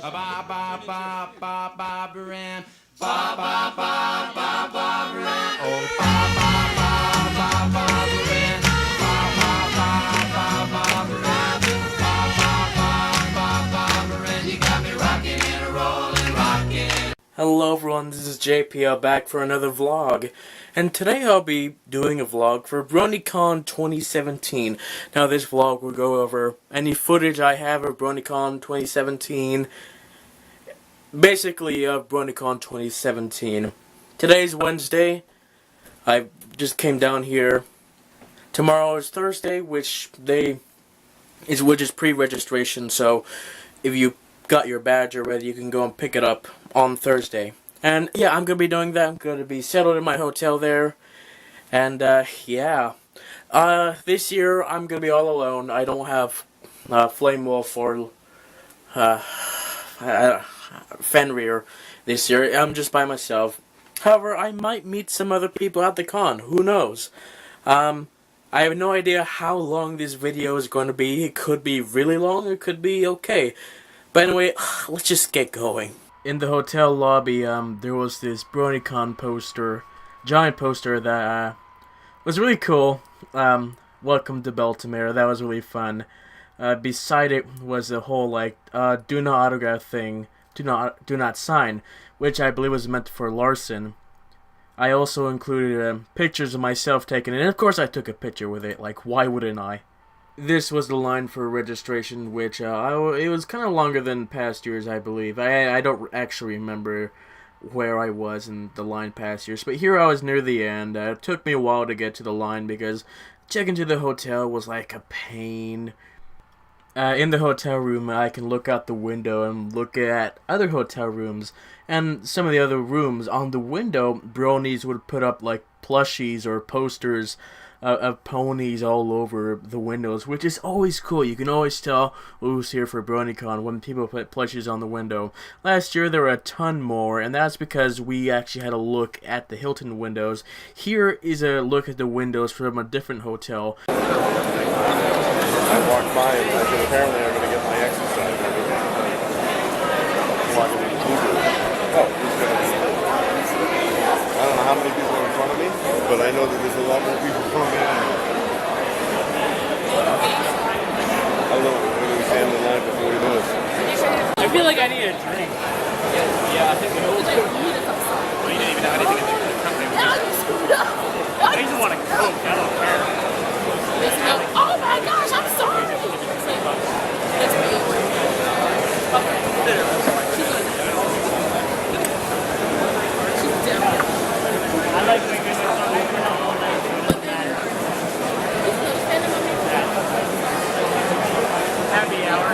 Ba ba ba ba ba Baran. Ba ba ba ba ba Baran. Oh ba ba ba ba ba Baran. Ba ba ba ba ba Baran. Ba ba ba ba ba Baran. You got me rocking and rolling, rocking. Hello everyone, this is JPL back for another vlog, and today I'll be doing a vlog for BronyCon 2017. Now this vlog will go over any footage I have of BronyCon 2017, basically of BronyCon 2017. Today's Wednesday, I just came down here. Tomorrow is Thursday, which is pre-registration, so if you got your badge already, you can go and pick it up on Thursday. And yeah, I'm gonna be doing that. I'm gonna be settled in my hotel there. And yeah. This year I'm gonna be all alone. I don't have FlameWolf or Fenrir this year. I'm just by myself. However, I might meet some other people at the con. Who knows? I have no idea how long this video is going to be. It could be really long, it could be okay. But anyway, let's just get going. In the hotel lobby, there was this BronyCon poster, giant poster that was really cool. Welcome to Baltimore. That was really fun. Beside it was a whole like do not autograph thing, do not sign, which I believe was meant for Larson. I also included pictures of myself taken, and of course I took a picture with it. Like, why wouldn't I? This was the line for registration, which it was kind of longer than past years, I believe. I don't actually remember where I was in the line past years, but here I was near the end. It took me a while to get to the line because checking to the hotel was like a pain. In the hotel room, I can look out the window and look at other hotel rooms, and some of the other rooms on the window, bronies would put up like plushies or posters of ponies all over the windows, which is always cool. You can always tell who's here for BronyCon when people put plushies on the window. Last year there were a ton more, and that's because we actually had a look at the Hilton windows. Here is a look at the windows from a different hotel. I walked by and I said, apparently I'm going to get my exercise every day. Walking in Google. Oh, who's going to be? I don't know how many people are in front of me, but I know that there's a lot more people coming in. I don't know, we're going to stand in line before we know it. I feel like I need a drink. Yeah, I think we all do. Well, you didn't even have anything in the company. Now you screwed up. I just want to coke. I don't care. Oh my gosh, I'm sorry. That's me. Okay. She's down. I like when you're all night. Happy hour.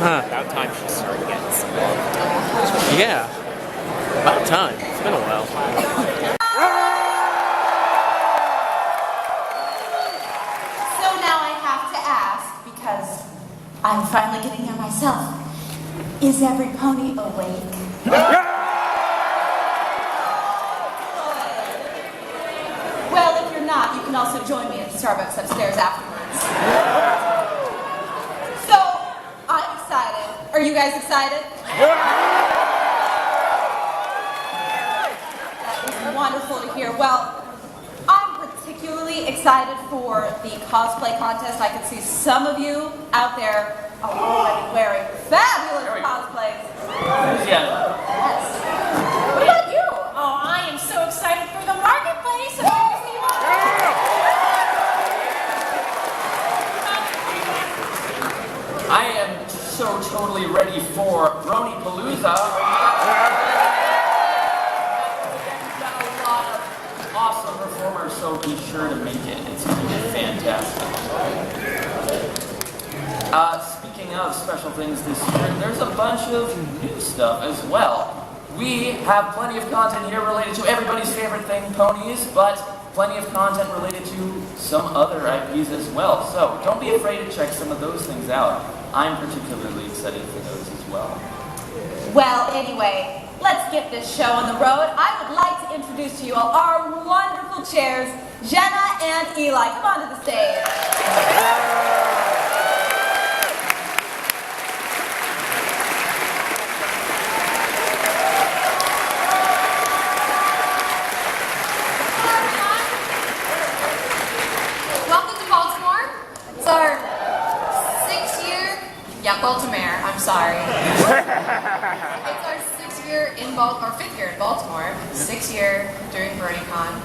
About time she started getting some. Yeah, about time. It's been a while. So now I have to ask, because I'm finally getting there myself, is every pony awake? Well, if you're not, you can also join me at Starbucks upstairs afterwards. So, I decided Are you guys excited? That is wonderful to hear. Well, I'm particularly excited for the cosplay contest. I can see some of you out there are already wearing fabulous cosplays. Yeah. Yes. What about you? Oh, I am so excited for the marketplace. I am so totally ready for BronyPalooza. We've got a lot of awesome performers, so be sure to make it. It's going to be fantastic. Speaking of special things this year, there's a bunch of new stuff as well. We have plenty of content here related to everybody's favorite thing, ponies, but plenty of content related to some other IPs as well. So don't be afraid to check some of those things out. I'm particularly excited for those as well. Well, anyway, let's get this show on the road. I would like to introduce to you all our wonderful chairs, Jenna and Eli. Come on to the stage. Welcome to Baltimore. It's our 6th year. Yeah, Baltimore. I'm sorry. It's our 6th year in Baltimore, or 5th year in Baltimore. 6th year during BronyCon,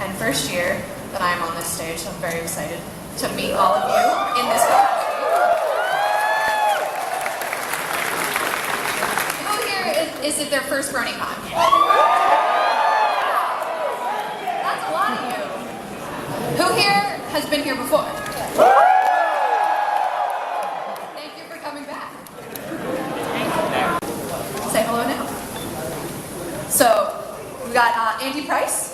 and 1st year that I'm on this stage. So I'm very excited to meet all of you in this capacity. Who here is it their first BronyCon? That's a lot of you. Who here has been here before? Thank you for coming back. Say hello now. So, we got Andy Price.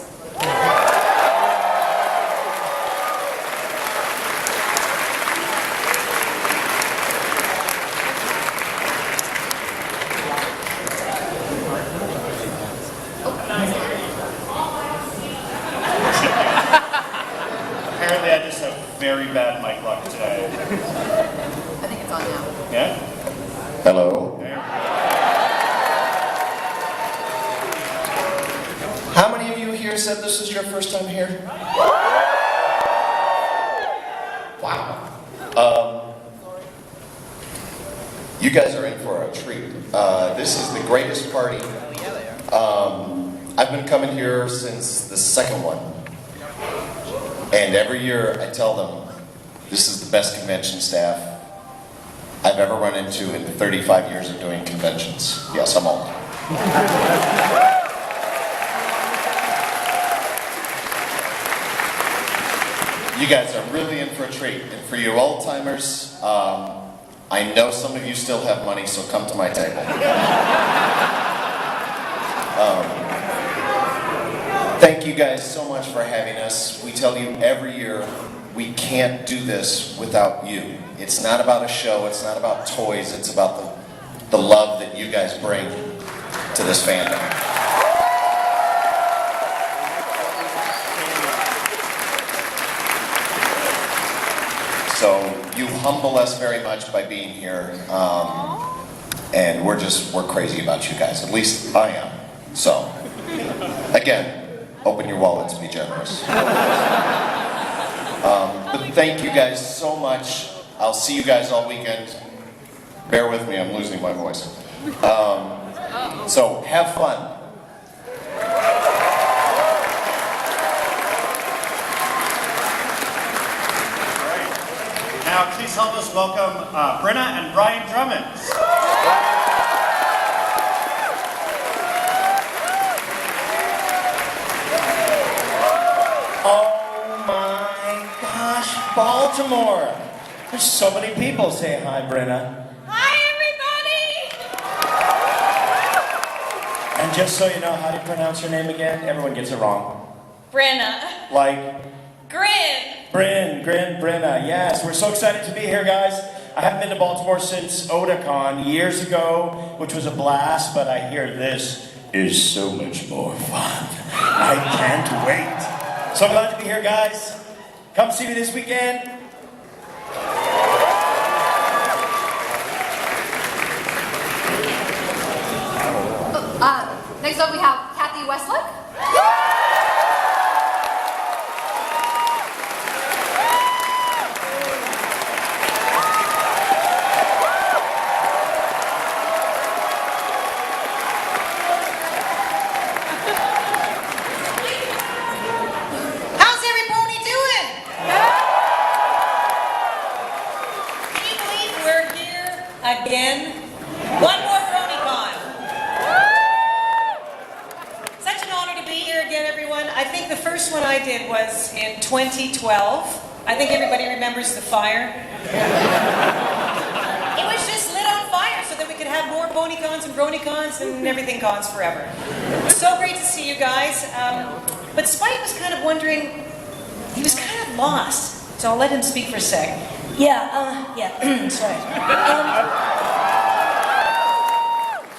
Apparently I just have very bad mic luck today. I think it's on now. Yeah? Hello. How many of you here said this is your first time here? Wow. You guys are in for a treat. This is the greatest party. I've been coming here since the second one. And every year I tell them, this is the best convention staff I've ever run into in 35 years of doing conventions. Yes, I'm old. You guys are really in for a treat. And for you old-timers, I know some of you still have money, so come to my table. Thank you guys so much for having us. We tell you every year, we can't do this without you. It's not about a show, it's not about toys, it's about the love that you guys bring to this fandom. So you humble us very much by being here, and we're crazy about you guys. At least I am. So, again, open your wallets, be generous. But thank you guys so much. I'll see you guys all weekend. Bear with me, I'm losing my voice. So have fun. Now please help us welcome Brenna and Brian Drummond. Oh my gosh, Baltimore! There's so many people. Say hi, Brenna. Hi, everybody! And just so you know, how do you pronounce your name again? Everyone gets it wrong. Brenna. Like, Grin. Brenna. Yes, we're so excited to be here, guys. I haven't been to Baltimore since OdaCon years ago, which was a blast, but I hear this is so much more fun. I can't wait. So glad to be here, guys. Come see me this weekend. Next up we have Kathy Westlick. How's every pony doing? Can you believe we're here again? One more BronyCon. Such an honor to be here again, everyone. I think the first one I did was in 2012. I think everybody remembers the fire. It was just lit on fire so that we could have more BronyCons and BronyCons and everything cons forever. So great to see you guys. But Spike was kind of wondering, he was kind of lost. So I'll let him speak for a sec. Yeah, that's right.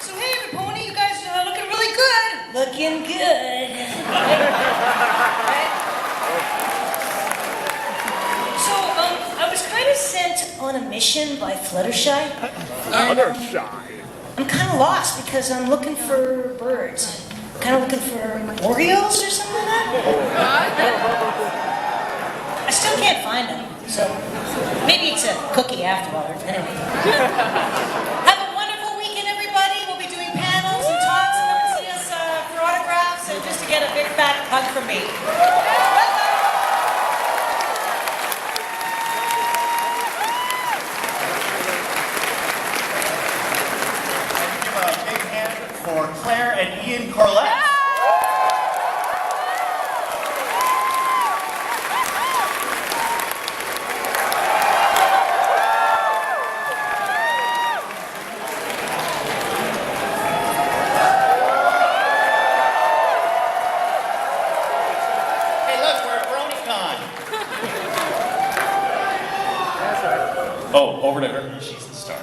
So hey, every pony, you guys are looking really good. Looking good. Right? So, I was kind of sent on a mission by Fluttershy. Fluttershy. I'm kind of lost because I'm looking for birds. Kind of looking for Orioles or something like that. I still can't find them, so maybe it's a cookie after all. Anyway. Have a wonderful weekend, everybody. We'll be doing panels and talks. Come and see us for autographs and just to get a big fat hug from me. Give a big hand for Claire and Ian Corlett. Hey, look, we're at BronyCon. Oh, over to her. She's the star.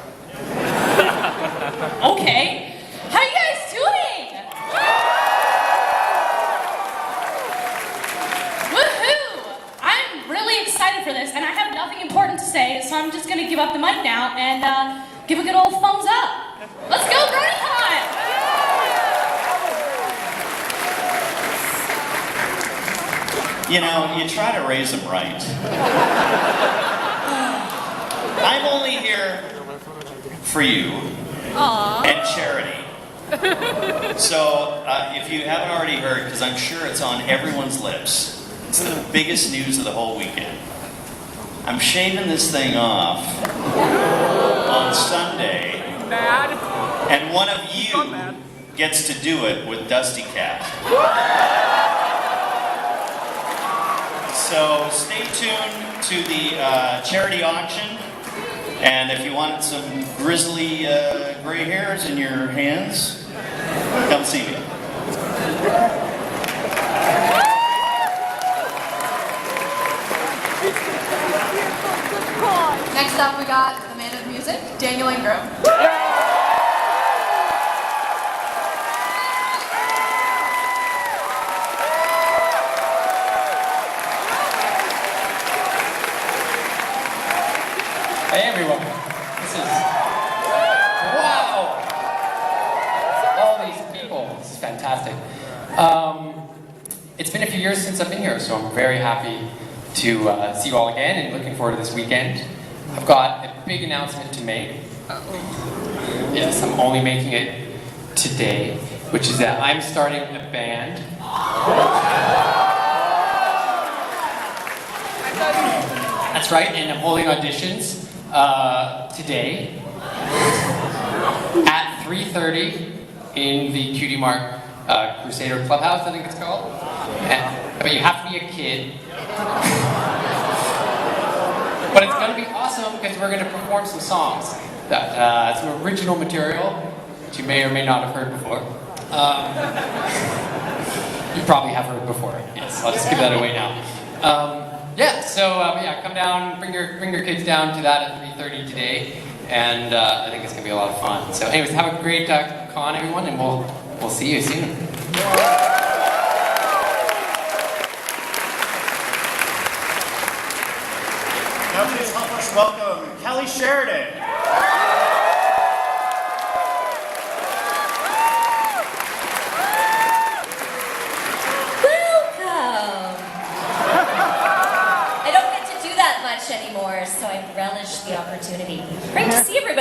Okay. How you guys doing? Woohoo! I'm really excited for this, and I have nothing important to say, so I'm just gonna give up the mic now and give a good old thumbs up. Let's go, BronyCon! You know, you try to raise them right. I'm only here for you and charity. So, if you haven't already heard, because I'm sure it's on everyone's lips, it's the biggest news of the whole weekend. I'm shaving this thing off on Sunday, and one of you gets to do it with Dusty Cat. So stay tuned to the charity auction, and if you want some grizzly gray hairs in your hands, come see me. Next up we got the man of music, Daniel Ingram. Hey everyone, this is, wow, all these people, this is fantastic. It's been a few years since I've been here, so I'm very happy to see you all again and looking forward to this weekend. I've got a big announcement to make. Yes, I'm only making it today, which is that I'm starting a band. That's right, and I'm holding auditions today at 3:30 in the Cutie Mark Crusader Clubhouse, I think it's called. But you have to be a kid. But it's going to be awesome because we're going to perform some songs. Some original material that you may or may not have heard before. You probably have heard before. Yes, I'll just give that away now. Yeah, come down, bring your kids down to that at 3:30 today, and I think it's gonna be a lot of fun. So, anyways, have a great con, everyone, and we'll see you soon. Now please help us welcome Kelly Sheridan.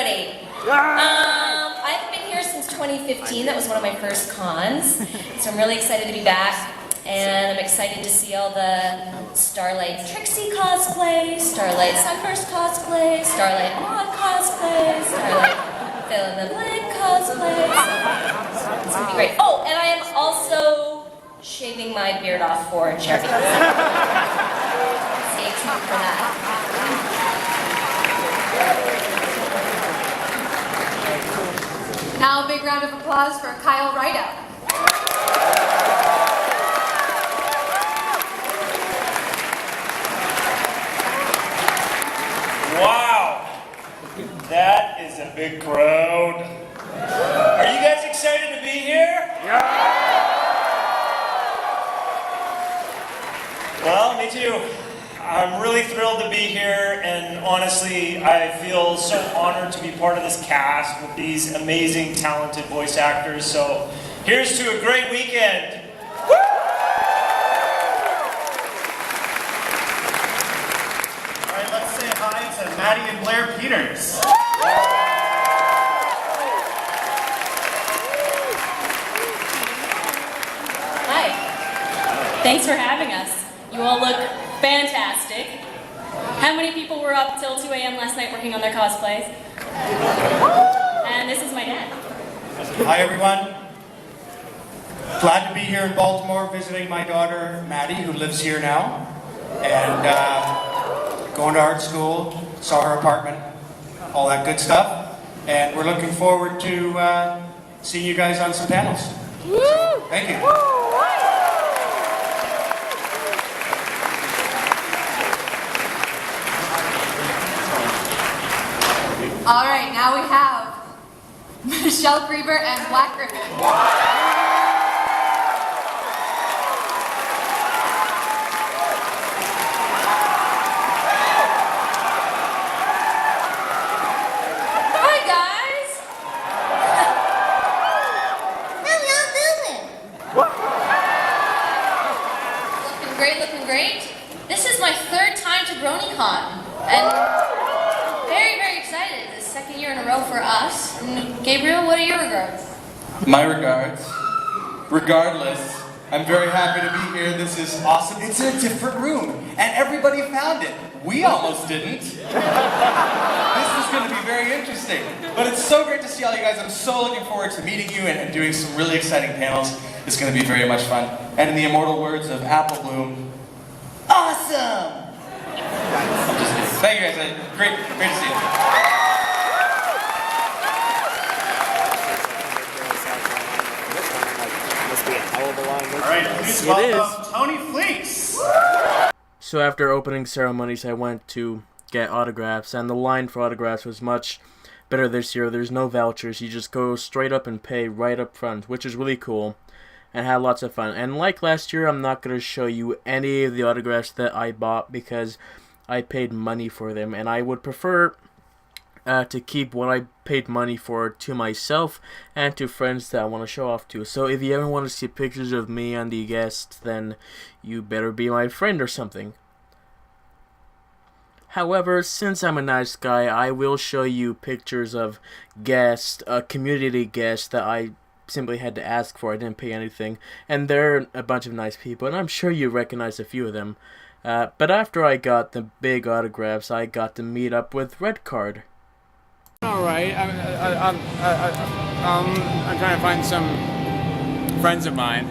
everybody. I've been here since 2015. That was one of my first cons. So I'm really excited to be back. And I'm excited to see all the Starlight Trixie cosplays, Starlight Sunburst cosplays, Starlight Maud cosplays, Starlight Fill in the Blank cosplays. It's gonna be great. Oh, and I am also shaving my beard off for charity. Stay tuned for that. Now a big round of applause for Kyle Rideout. Wow, that is a big crowd. Are you guys excited to be here? Yeah. Well, me too. I'm really thrilled to be here, and honestly, I feel so honored to be part of this cast with these amazing, talented voice actors. So, here's to a great weekend. All right, let's say hi to Maddie and Blair Peters. Hi. Thanks for having us. You all look fantastic. How many people were up till 2 a.m. last night working on their cosplays? And this is my dad. Hi everyone. Glad to be here in Baltimore visiting my daughter Maddie, who lives here now. And going to art school, saw her apartment, all that good stuff. And we're looking forward to seeing you guys on some panels. So, thank you. All right, now we have Michelle Grieber and Black Griffin. Hi, guys. How y'all doing? Looking great, looking great. This is my third time to BronyCon. And very, very excited. This is the second year in a row for us. And Gabriel, what are your regards? My regards. Regardless, I'm very happy to be here. This is awesome. It's in a different room, and everybody found it. We almost didn't. This is going to be very interesting. But it's so great to see all you guys. I'm so looking forward to meeting you and doing some really exciting panels. It's going to be very much fun. And in the immortal words of Apple Bloom, awesome! Thank you guys. Great to see you. Alright, please welcome Tony Fleece. So after opening ceremonies, I went to get autographs, and the line for autographs was much better this year. There's no vouchers. You just go straight up and pay right up front, which is really cool, and had lots of fun. And like last year, I'm not going to show you any of the autographs that I bought because I paid money for them, and I would prefer to keep what I paid money for to myself and to friends that I want to show off to. So if you ever want to see pictures of me and the guests, then you better be my friend or something. However, since I'm a nice guy, I will show you pictures of guests, community guests that I simply had to ask for. I didn't pay anything, and they're a bunch of nice people, and I'm sure you recognize a few of them. But after I got the big autographs, I got to meet up with Red Card. All right. I'm trying to find some friends of mine.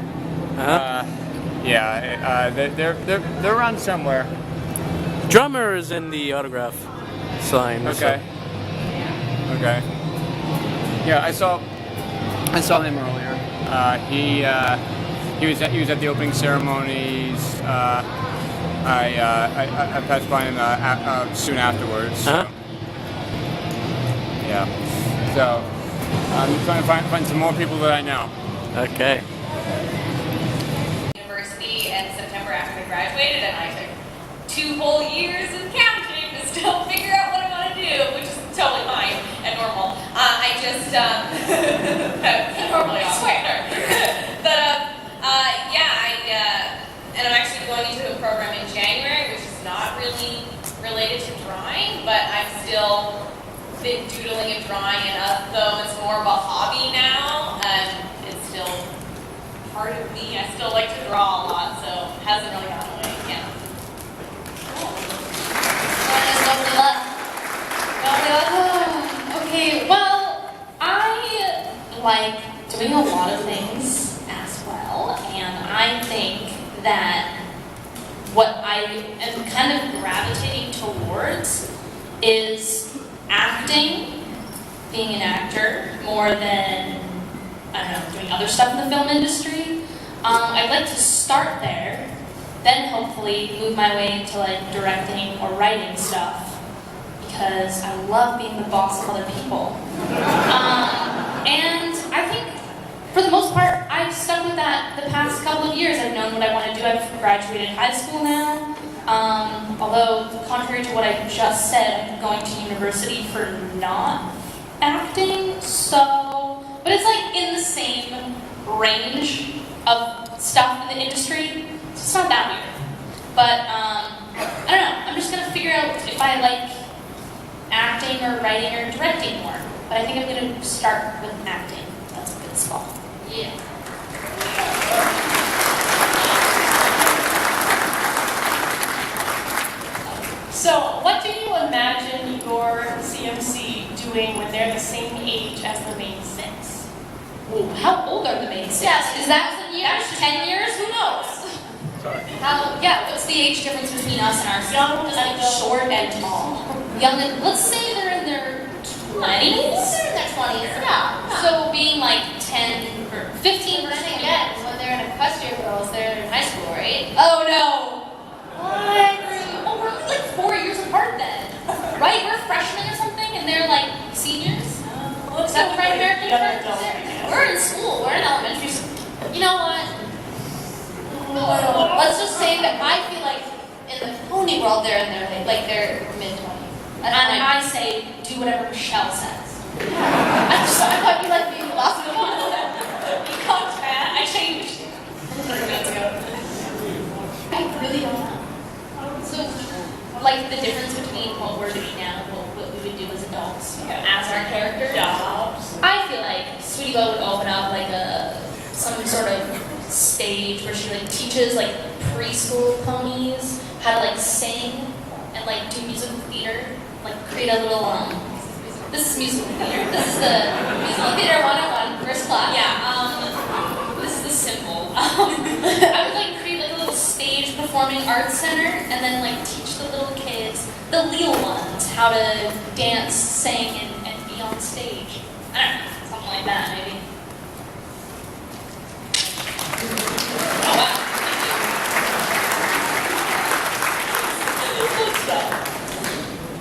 They're around somewhere. Drummer is in the autograph sign. Okay. Okay. Yeah, I saw him earlier. He was at the opening ceremonies. I passed by him soon afterwards. So. Yeah. So I'm trying to find some more people that I know. Okay. University in September after I graduated, and I took 2 whole years of counting to still figure out what I want to do, which is totally fine and normal. I just normally I swear. But and I'm actually going into a program in January, which is not really related to drawing, but I'm still been doodling and drawing enough, though it's more of a hobby now, and it's still part of me. I still like to draw a lot, so it hasn't really gone away. Yeah. Okay, well, I like doing a lot of things as well, and I think that what I am kind of gravitating towards is acting, being an actor, more than, I don't know, doing other stuff in the film industry. I'd like to start there, then hopefully move my way into like directing or writing stuff, because I love being the boss of other people. And I think, for the most part, I've stuck with that the past couple of years. I've known what I want to do. I've graduated high school now. Although, contrary to what I just said, I'm going to university for not acting, so... But it's like in the same range of stuff in the industry, so it's not that weird. But, I don't know, I'm just gonna figure out if I like acting or writing or directing more. But I think I'm gonna start with acting. That's a good spot. Yeah. So, what do you imagine your CMC doing when they're the same age as the main six? Ooh, how old are the main six? Yes, Is that years? 10 years? Who knows? Yeah, what's the age difference between us and our young, like short and tall? Young and, let's say they're in their 20s? They're in their 20s, yeah. So being like 10 or 15 But then again, when they're in equestrian girls, they're in high school, right? Oh no! What? Oh, we're only like 4 years apart then. Right? We're freshmen or something and they're like seniors? Is that the right American term? We're in school, we're in elementary school. You know what? Let's just say that I feel like in the pony world they're in their mid-20s. And I say, do whatever Michelle says. I thought you liked being the last one. I changed. I really don't know. So, like the difference between what we're doing now and what we would do as adults, as our characters. I feel like Sweetie Bo would open up like some sort of stage where she like teaches like preschool ponies how to like sing and like do musical theater, like create a little this is musical theater. This is the musical theater 101 first class. Yeah. This is the symbol. I would like create like a little stage performing arts center and then like teach the little kids, the little ones, how to dance, sing, and be on stage. I don't know, something like that maybe. Oh wow.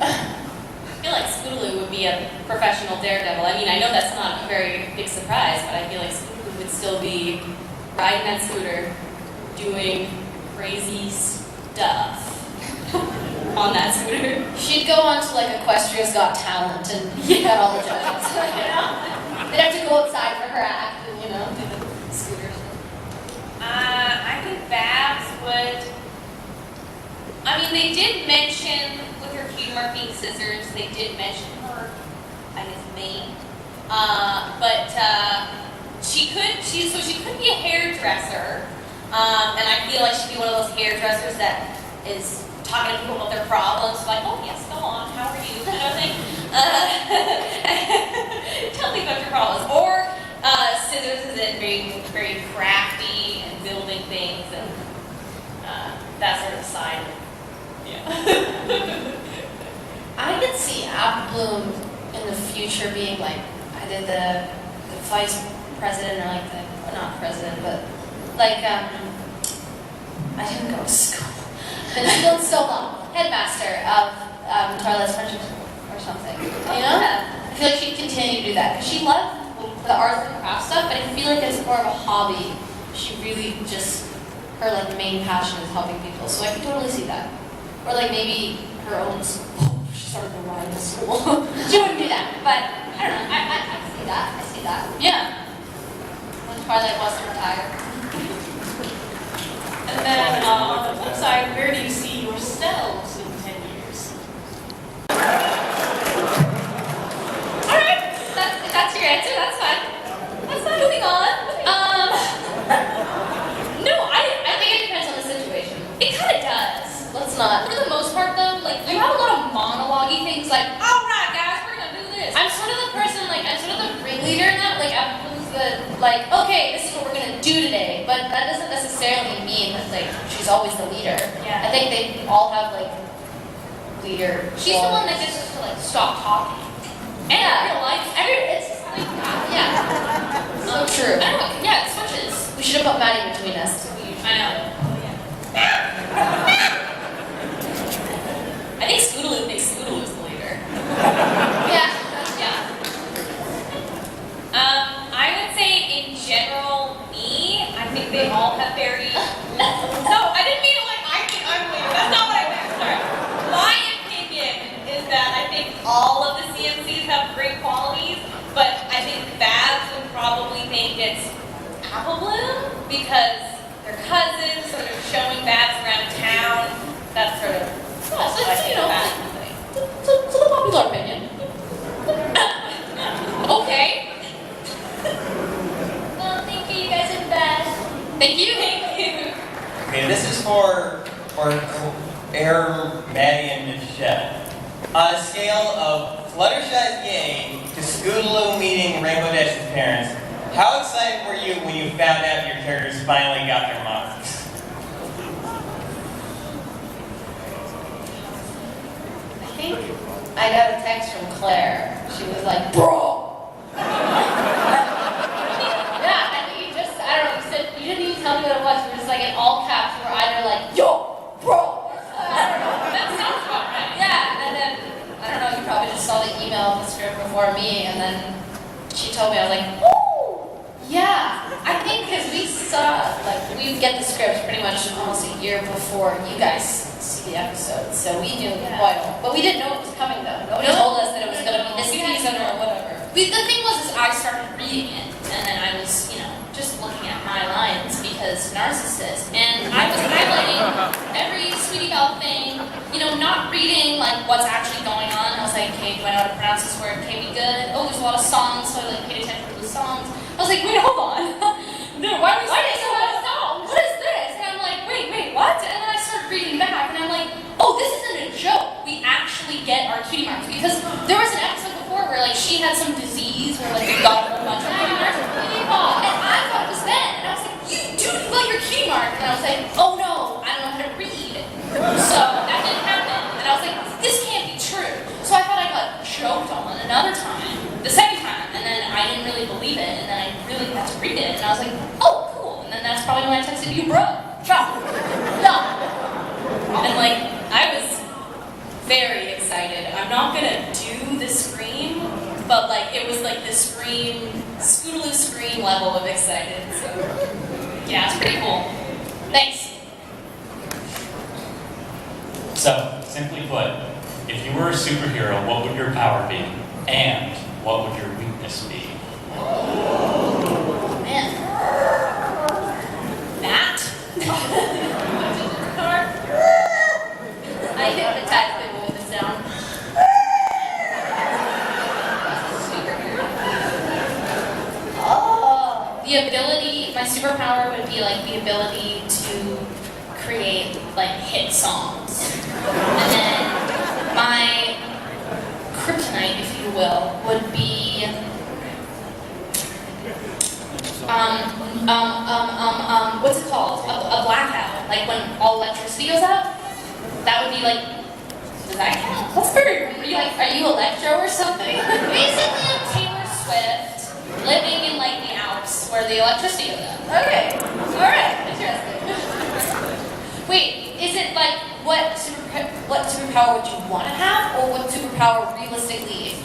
I feel like Scootaloo would be a professional daredevil. I mean, I know that's not a very big surprise, but I feel like Scootaloo would still be riding that scooter, doing crazy stuff on that scooter. She'd go on to like Equestria's Got Talent and get all the judges. You know? They'd have to go outside for her act and, you know, do the scooter. I think Babs would. I mean, they did mention with her humor being scissors. They did mention her, I guess, mane. But she could be a hairdresser, and I feel like she'd be one of those hairdressers that is talking to people about their problems, like, oh yes, go on, how are you, kind of thing. Tell me about your problems. Or scissors is it being very crafty and building things and that sort of side. Yeah. I could see Apple Bloom in the future being like either the vice president or like the, not president, but like, I didn't go to school. Been in school so long. Headmaster of Twilight's Friendship School or something. You know? I feel like she'd continue to do that because she loved the arts and craft stuff, but I feel like it's more of a hobby. She really just, her like main passion is helping people, so I could totally see that. Or like maybe her own school. She started a rival school. She wouldn't do that, but I don't know. I see that. I see that. Yeah. When Twilight wants to retire. And then on the flip side, where do you see yourselves in 10 years? leader in that? Like, who's the, like, okay, this is what we're gonna do today, but that doesn't necessarily mean that, like, she's always the leader. Yeah. I think they all have, like, leader. She's the one that gets us to like stop talking. And in real life, it's just like, yeah. So true. I don't know, yeah, it switches. We should have put Maddie between us. I know. I think Scootaloo thinks Scootaloo's the leader. Yeah. Yeah. I would say in general, me, I think they all have very. No, I didn't mean it like I think I'm the leader. That's not what I meant. Sorry. My opinion is that I think all of the CMCs have great qualities, but I think Babs would probably think it's Apple Bloom because they're cousins, sort of showing Babs around town. That's sort of. Yeah, so I it's, think you know, Babs. it's a popular opinion. Okay. Well, thank you. You guys are the best. Thank you. Thank you. Okay, this is for Claire, Maddie, and Michelle. On a scale of Fluttershy's yay to Scootaloo meeting Rainbow Dash's parents, how excited were you when you found out your characters finally got their masks? I think I got a text from Claire. She was like, bro. Yeah, and you just, I don't know, you didn't even tell me what it was. You were just like in all caps. You were either like, yo, bro. I don't know. That sounds about right. Yeah, and then, I don't know, you probably just saw the email of the script before me, and then she told me, I was like, oh, yeah. I think because we saw, like, we get the scripts pretty much almost a year before you guys see the episodes, so we knew quite a lot. But we didn't know it was coming, though. Nobody told us that it was going to be this season or whatever. The thing was, is I started reading it, and then I was, you know, just looking at my lines because narcissist, and I was highlighting every Sweetie Belle thing, you know, not reading like what's actually going on. I was like, okay, do I know how to pronounce this word? Okay, we good. Oh, there's a lot of songs, so I like paid attention to the songs. I was like, wait, hold on. No, why are we saying so much songs? What is this? And I'm like, wait, what? And then I started reading back, and I'm like, oh, this isn't a joke. We actually get our cutie marks because there was an episode before where like she had some disease where like we got a whole bunch of cutie marks. And I thought it was Ben, and I was like, you do got your cutie mark, and I was like, oh no, I don't know how to read. So that didn't happen, and I was like, this can't be true. So I thought I got choked on another time, the second time, and then I didn't really believe it, and then I really had to read it, and I was like, oh cool, and then that's probably when I texted you, bro, no. And like, I was very excited. I'm not gonna do the scream, but like it was like the scream, Scootaloo scream level of excited. So yeah, it's pretty cool. Thanks. So, simply put, if you were a superhero, what would your power be? And what would your weakness be? Oh man. That? I hypnotized people with the sound. Oh. The ability, my superpower would be like the ability to create like hit songs. And then my kryptonite, if you will, would be what's it called? A blackout. Like when all electricity goes out? That would be like, does that count? That's very real. Like, are you Electro or something? Basically, I'm Taylor Swift, living in like the Alps where the electricity goes out. Okay, alright, interesting. Wait, is it like, what superpower would you want to have? Or what superpower realistically,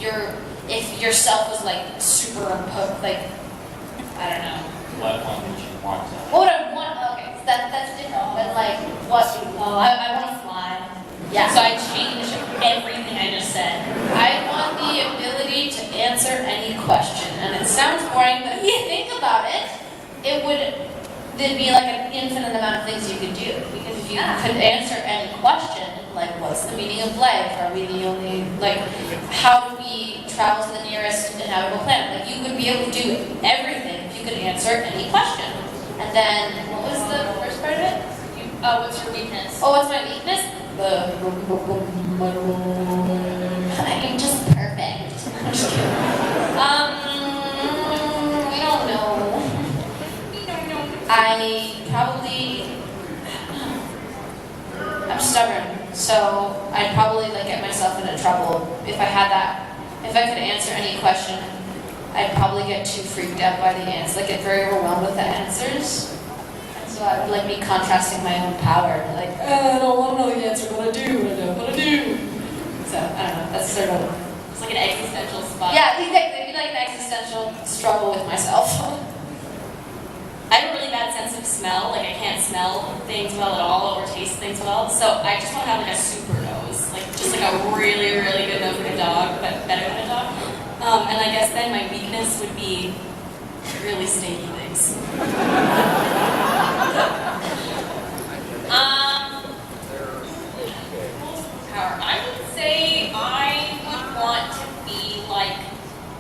if yourself was like super, like, I don't know. What one would you want to have? What would I want? Okay, so that's different. But like, what? Oh, I want to fly. Yeah. So I changed everything I just said. I want the ability to answer any question, and it sounds boring, but if you think about it, there'd be like an infinite amount of things you could do. Because if you could answer any question, like what's the meaning of life? Are we the only, like, how do we travel to the nearest inhabitable planet? Like, you would be able to do everything if you could answer any question. And then, what was the first part of it? What's your weakness? Oh, what's my weakness? I'm just perfect. I'm just kidding. if I could answer any question, I'd probably get too freaked out by the answers. Like, get very overwhelmed with the answers. And so I would like be contrasting my own power. Like, I don't want to know the answer, but I do. I know what I do. So I don't know. That's sort of it's like an existential spot. Yeah, exactly. It'd be like an existential struggle with myself. I have a really bad sense of smell. Like, I can't smell things well at all or taste things well. So I just want to have like a super nose, like just like a really, really good nose like a dog, but better than a dog. And I guess then my weakness would be really steaky things. I would say I would want to be like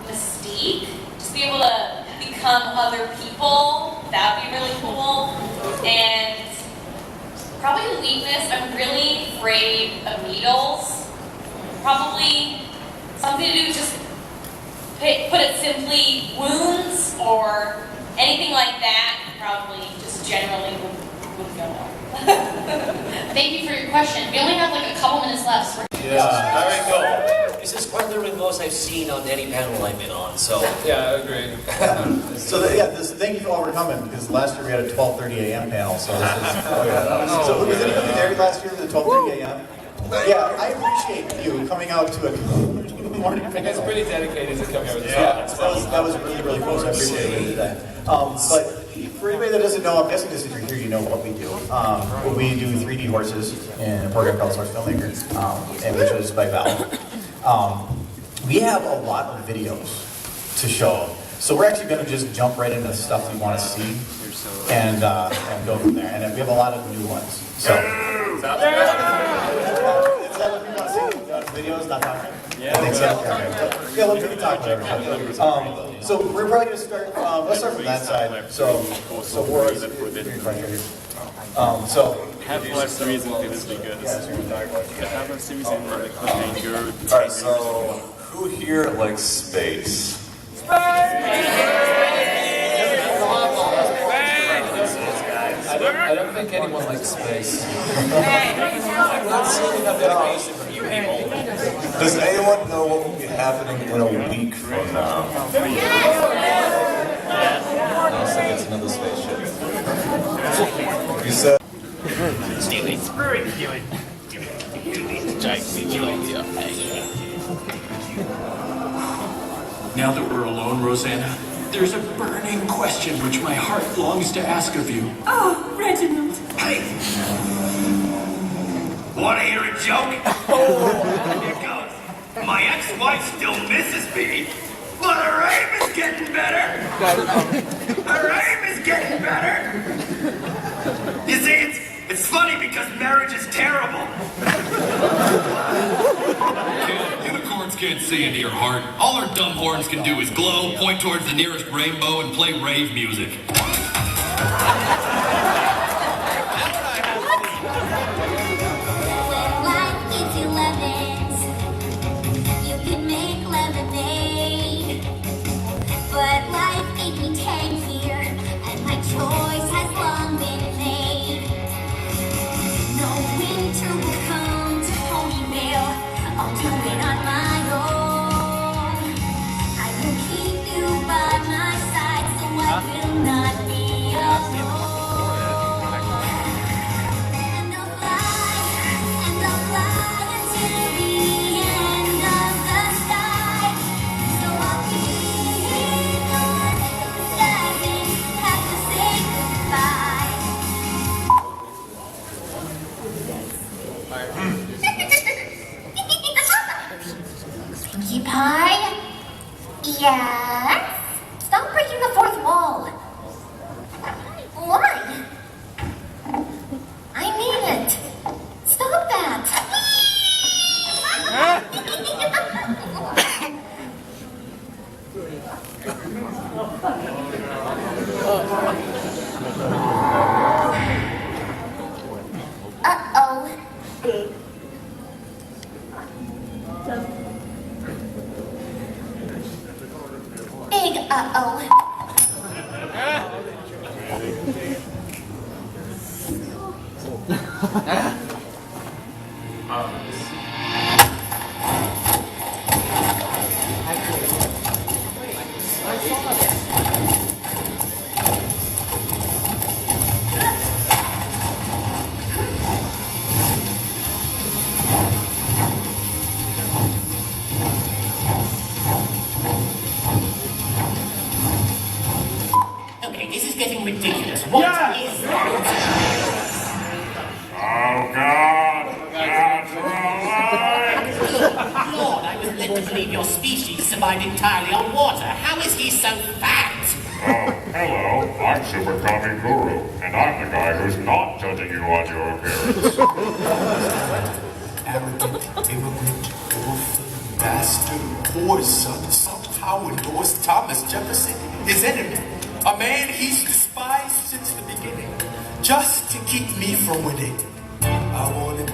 Mystique, just be able to become other people. That would be really cool. And probably the weakness, I'm really afraid of needles. Probably something to do with just put it simply, wounds or anything like that. Probably just generally would go well. Thank you for your question. We only have like a couple minutes left. So yeah. All right, go. This is quite literally the most I've seen on any panel I've been on. So yeah, I agree. Thank you all for coming, because last year we had a 12:30 a.m. panel. So this is, so was anybody there last year for the 12:30 a.m.? Yeah, I appreciate you coming out to a morning panel. It's pretty dedicated to coming out with that was really, really cool. So I appreciate that. But for anybody that doesn't know, I'm guessing this if you're here, you know what we do. We do 3D horses in a program called Source Filmmaker, and which is by Val. We have a lot of videos to show. So we're actually going to just jump right into stuff you want to see and go from there. And we have a lot of new ones. So. Is that what you want to see? Videos, not talking? Yeah. I think so. Yeah, we can talk whatever. So we're probably going to start. Let's start from that side. So war is Half-Life 3 is infinitely good. The Half-Life series and like anger. Alright, so who here likes space? I don't think anyone likes space. I'm not seeing enough dedication from you people. Does anyone know what will be happening in a week from now? Looks like it's another spaceship. You said. Now that we're alone, Rosanna, there's a burning question which my heart longs to ask of you. Oh, Reginald. Hey! Want to hear a joke? Here it goes. My ex-wife still misses me, but her aim is getting better. Her aim is getting better. You see, it's funny because marriage is terrible. Unicorns can't see into your heart. All our dumb horns can do is glow, point towards the nearest rainbow, and play rave music. But life gave me 10 here, and my choice has long been made. No winter will come to Ponyville, I'll do it on my own. I will keep you by my side, so I will not be alone. And I'll fly until the end of the sky. So I'll be Pinkie Pie? Yes? Stop breaking the fourth wall. Why? I mean it. Stop that. Uh-oh. Big uh-oh. Okay, this is getting ridiculous. What is that? Oh God! Natural light! Lord, I was led to believe your species survived entirely on water. How is he so fat? Oh, hello. I'm Super Kami Guru, and I'm the guy who's not judging you on your appearance. Arrogant, immigrant, orphan, bastard, boy's son, somehow endorsed Thomas Jefferson, his enemy. A man he's despised since the beginning, just to keep me from winning. I wanna be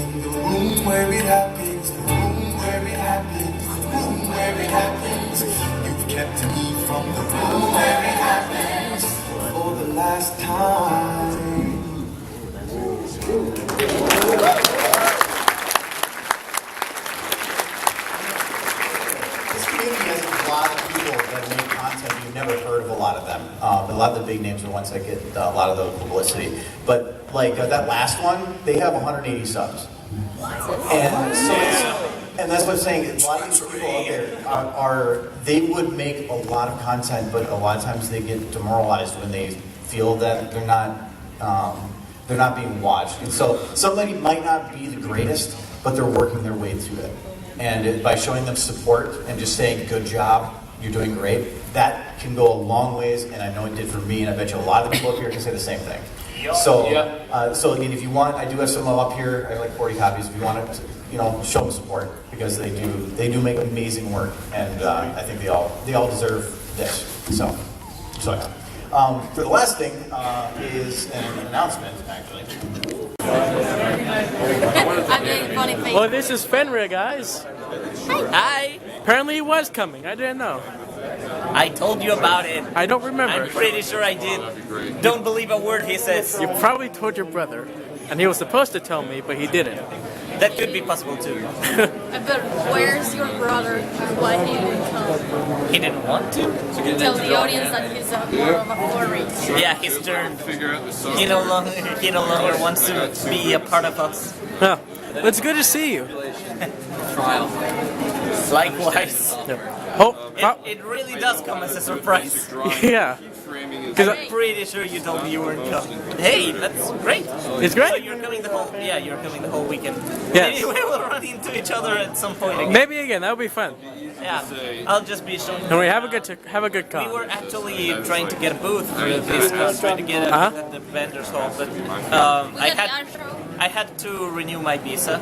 in the room where it happens, the room where it happens, the room where it happens. You've kept me from the room where it happens for the last time. This community has a lot of people that make content. You've never heard of a lot of them. A lot of the big names are ones that get a lot of the publicity. But like that last one, they have 180 subs. And so and that's what I'm saying. A lot of these people out there they would make a lot of content, but a lot of times they get demoralized when they feel that they're not being watched. And so somebody might not be the greatest, but they're working their way through it. And by showing them support and just saying, good job, you're doing great, that can go a long ways, and I know it did for me, and I bet you a lot of the people up here can say the same thing. So, so I mean, if you want, I do have some up here, I have like 40 copies, if you want to, show them support, because they do make amazing work, and I think they all deserve this, so yeah. The last thing is an announcement, actually. Well, this is Fenrir, guys. Hi. Apparently he was coming. I didn't know. I told you about it. I don't remember. I'm pretty sure I did. Don't believe a word he says. You probably told your brother. And he was supposed to tell me, but he didn't. That could be possible too. But where's your brother? Why he didn't come? He didn't want to? Tell the audience that he's more of a furry. Yeah, his turn. He no longer wants to be a part of us. Huh. It's good to see you. Likewise. It really does come as a surprise. Yeah. I'm pretty sure you told me you weren't coming. Hey, that's great. It's great. So you're coming the whole weekend. Yes. Maybe we will run into each other at some point again. Maybe again. That would be fun. Yeah, I'll just be showing. And we have a good con. We were actually trying to get a booth for this con, trying to get at the vendors hall, but I had to renew my visa.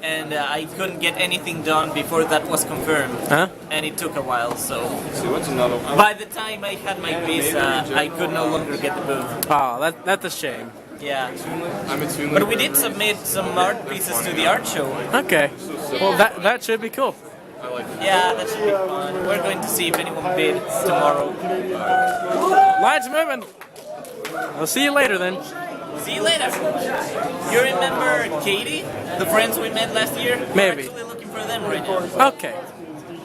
And I couldn't get anything done before that was confirmed. And it took a while, so by the time I had my visa, I could no longer get the booth. Oh, that's a shame. Yeah. But we did submit some art pieces to the art show. Okay. Well, that should be cool. Yeah, that should be fun. We're going to see if anyone bids tomorrow. Lights moving. I'll see you later then. See you later. You remember Katie? The friends we met last year? Maybe. We're actually looking for them right now. Okay.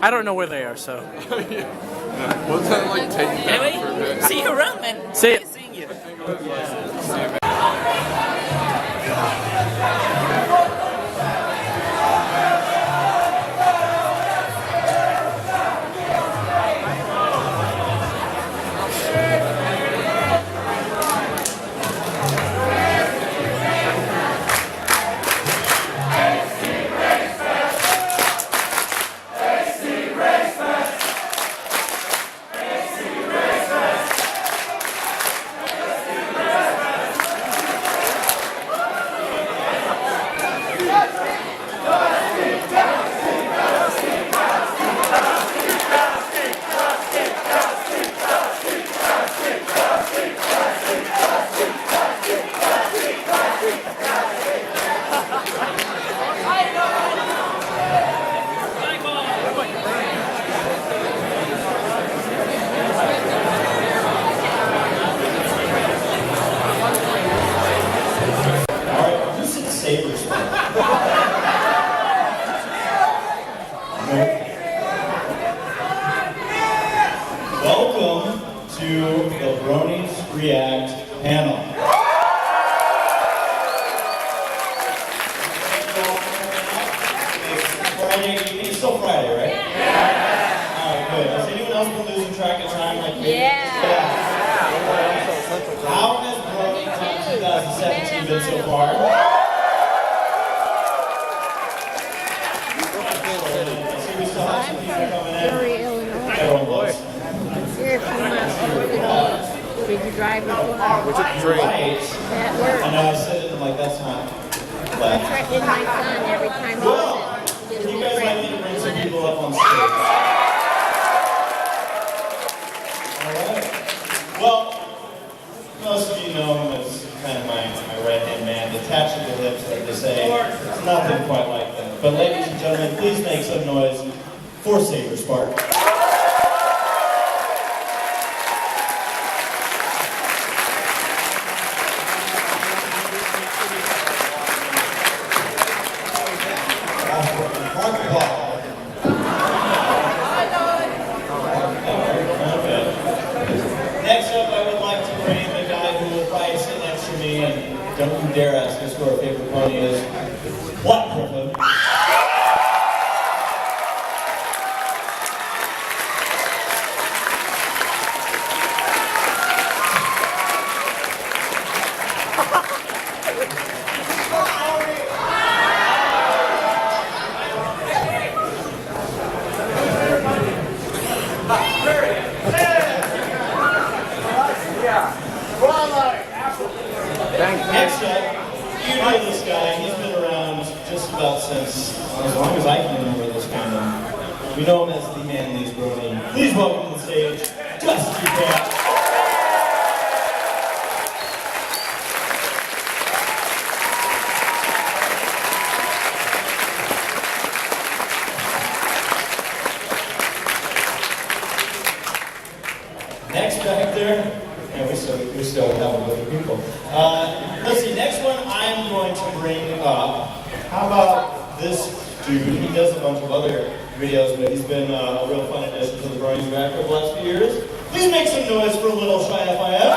I don't know where they are, so. What's that like taking Anyway, see you around, man. See ya. Nice seeing you. welcome to the Bronies React panel. It's Friday evening. It's still Friday, right? Yeah. Alright, good. Has anyone else been losing track of time like me? Yeah. How has BronyCon 2017 been so far? Did you drive before? Which is great. That works. I know I said it like that's not. I did my son every time he was in. Would you guys like me to bring some people up on stage? Alright. Well, most of you know him as kind of my right-hand man, detached at the hips, like they say. It's nothing quite like that. But ladies and gentlemen, please make some noise for Saber Spark. Don't you dare ask us who our favorite pony is. What, Brooklyn? Next up, you know this guy. He's been around just about since as long as I can remember this fandom. We know him as the man Lee's Brony. Please welcome to the stage, Dusty Cat. Next back there. Yeah, we still have a lot of people. Let's see, next one I'm going to bring up. How about this dude? He does a bunch of other videos, but he's been a real fun addition to the Bronies React over the last few years. Please make some noise for a little Shy FIF.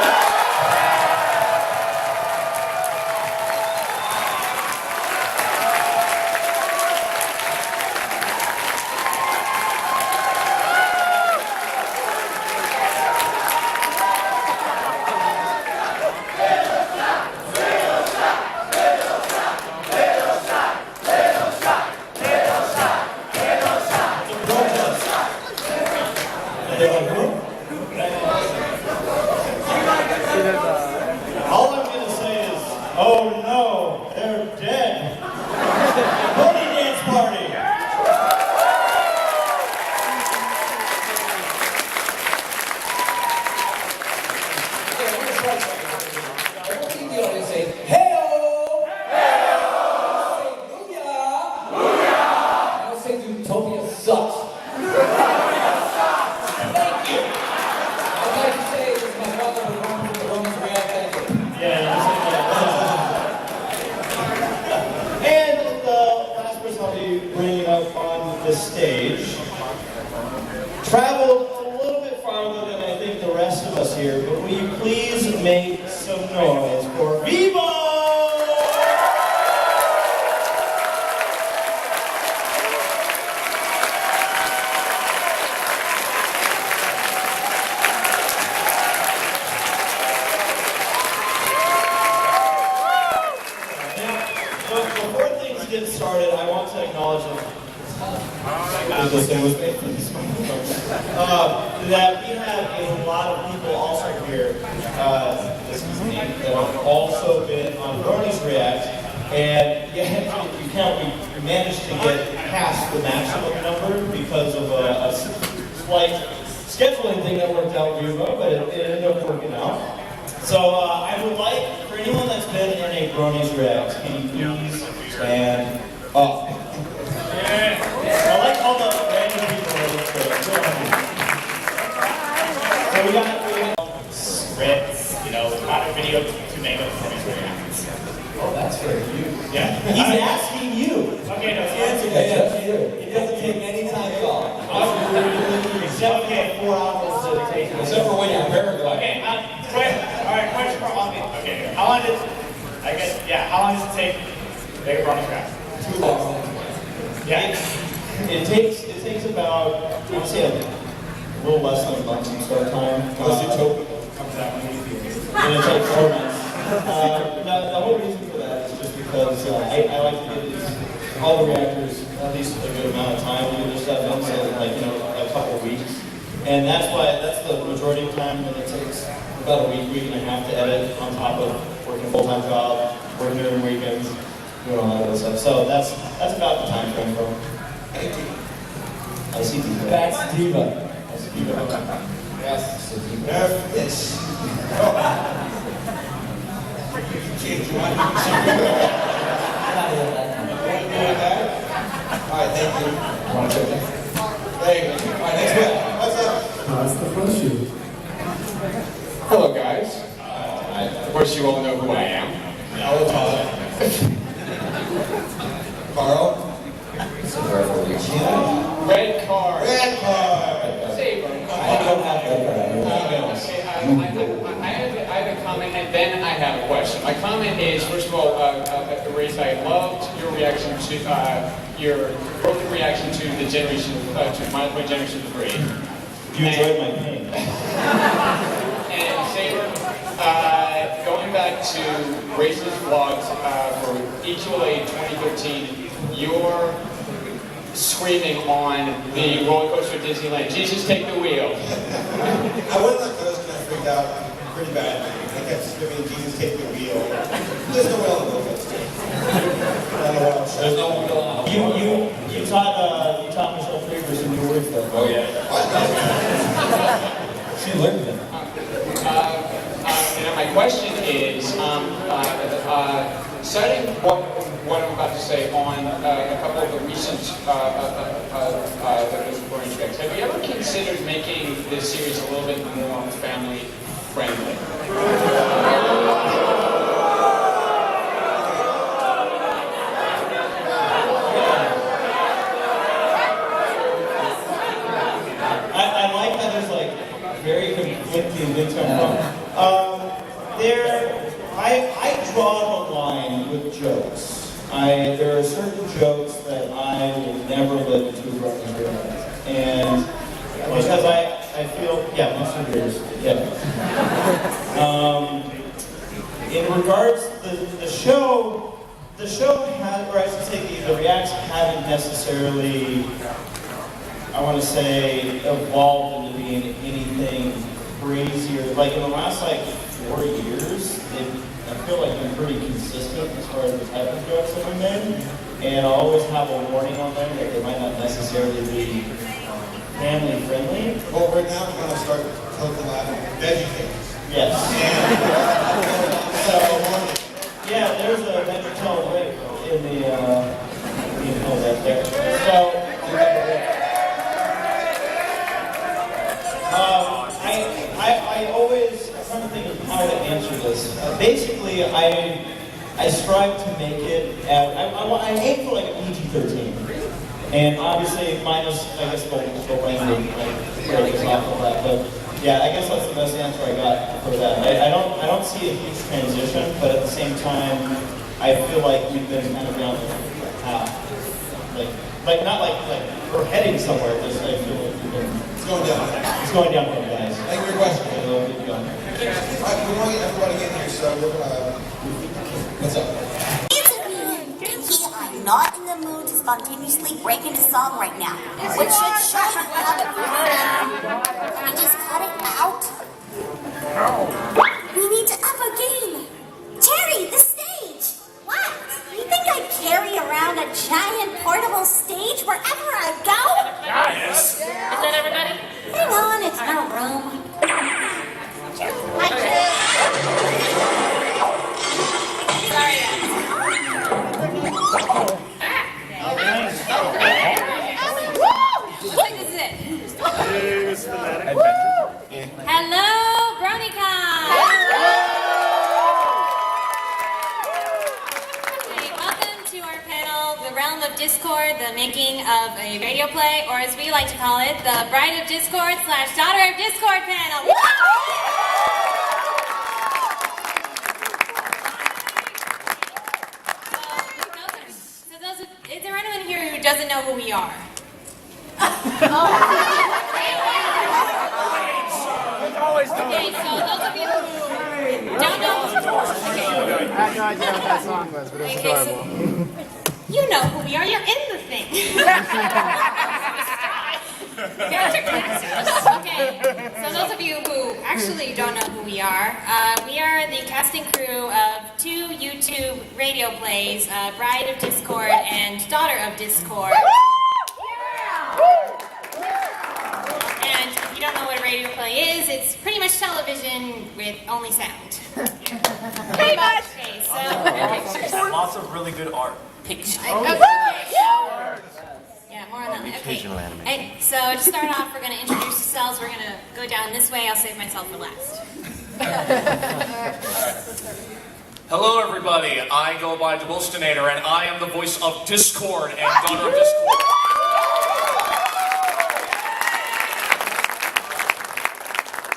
All I'm going to say is, oh no, they're dead. Brony dance party. I want you to say, hey-o! Hey-o! Say, booyah! Booyah! I would say, Utopia sucks. Thank you. I'd like to say this is my brother who runs the Bronies React. Thank you. And the last person I'll be bringing up on the stage traveled a little bit farther than I think the rest of us here, but will you please make some noise for Vivo? Before things get started, I want to acknowledge that we have a lot of people also here this evening that have also been on Bronies React, and yeah, if you count, we managed to get past the maximum number because of a slight scheduling thing that worked out with Vivo, but it ended up working out. So I would like, for anyone that's been in a Bronies React, can you please stand up? I like all the random people that look good. So we got scripts, you know, kind of video to make up Bronies Reacts. Oh, that's for you. Yeah. He's asking you. Okay, no, answer that. It doesn't take any time at all. Except we have 4 hours to take Except for when you're Paraguay. Okay, alright, question for all of you. Okay, how long does, I guess, yeah, how long does it take to make a brownie craft? Too long. Yeah. It takes about, I would say, a little less than a month from start time. Unless Utopia comes out in the and it takes 4 months. The whole reason for that is just because I like to get all the reactors at least a good amount of time. We just have them so like, a couple of weeks. And that's the majority of time that it takes about a week and a half to edit on top of working a full-time job, working during weekends, doing all that other stuff. So that's about the time frame for I see Diva. That's Diva. That's Diva. Yes. Yes. Alright, thank you. Hey, alright, next one. What's up? That's the first shoe. Hello, guys. Of course, you all know who I am. Carl? Red card. Red card. Saber. I don't have that I have a comment and then I have a question. My comment is, first of all, Race, I loved your reaction to your broken reaction to the generation to Minus Point Generation 3. You enjoyed my pain. And Saber, going back to Race's vlogs for EQLA 2013, you're screaming on the roller coaster at Disneyland, Jesus, take the wheel. I went on that coaster and I freaked out pretty bad. I kept screaming, Jesus, take the wheel. There's no wheel on the coaster. There's no wheel on. You taught Michelle Fraser some new words though. Oh yeah. She learned them. And my question is, citing what I'm about to say on a couple of the recent Brony tracks, have you ever considered making this series a little bit more family friendly? I like how there's like very conflicting things going on. I draw the line with jokes. There are certain jokes that I will never let into Brony's realize. And because I feel, yeah, most of yours, yeah. In regards to the show has, or I should say the reacts haven't necessarily, I want to say, evolved into being anything crazier. Like in the last 4 years, I feel like they're pretty consistent as far as the type of jokes that we made. And I always have a warning on them that they might not necessarily be family friendly. Well, right now we're going to start talking about veggie things. Yes. So, yeah, there's a vegetarian Rick in the, that there. So, I always, I'm trying to think of how to answer this. Basically, I strive to make it, I aim for like a PG-13. And obviously, minus, I guess, the language, break us off all that. But yeah, I guess that's the best answer I got for that. I don't see a huge transition, but at the same time, I feel like we've been kind of down the path. Like not like we're heading somewhere, just I feel like we've been... It's going down. It's going down for you guys. Thank you for your question. It'll keep going. Alright, we want to get everybody in here, so we're going to... What's up? I'm not in the mood to spontaneously break into song right now, which should show you how to Can we just cut it out? We need to up a game. Terry, the stage. What? You think I carry around a giant portable stage wherever I go? Yes. Is that everybody? Hang on, it's no room. Hello, BronyCon! Okay, welcome to our panel, The Realm of Discord, the making of a radio play, or as we like to call it, the Bride of Discord / Daughter of Discord panel. always do Okay, it. so those of you who don't know, I have no idea what that song was, but it's adorable. you know who we are. You're in the thing. Okay, so those of you who actually don't know who we are the casting crew of 2 YouTube radio plays, Bride of Discord and Daughter of Discord. And if you don't know what a radio play is, it's pretty much television with only sound. Pretty much. Okay, so Lots of really good art. pictures. Yeah, more on that later. Okay. And so to start off, we're going to introduce ourselves. We're going to go down this way. I'll save myself for last. Hello, everybody. I go by Dewilstonator, and I am the voice of Discord and Daughter of Discord.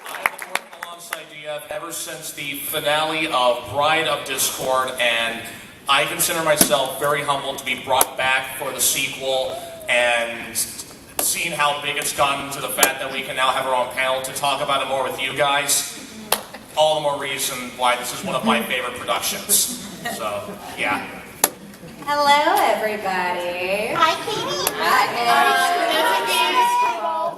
I have been working alongside DF ever since the finale of Bride of Discord, and I consider myself very humbled to be brought back for the sequel, and seeing how big it's gotten to the fact that we can now have our own panel to talk about it more with you guys. All the more reason why this is one of my favorite productions. So, yeah. Hello, everybody. Hi, Katie.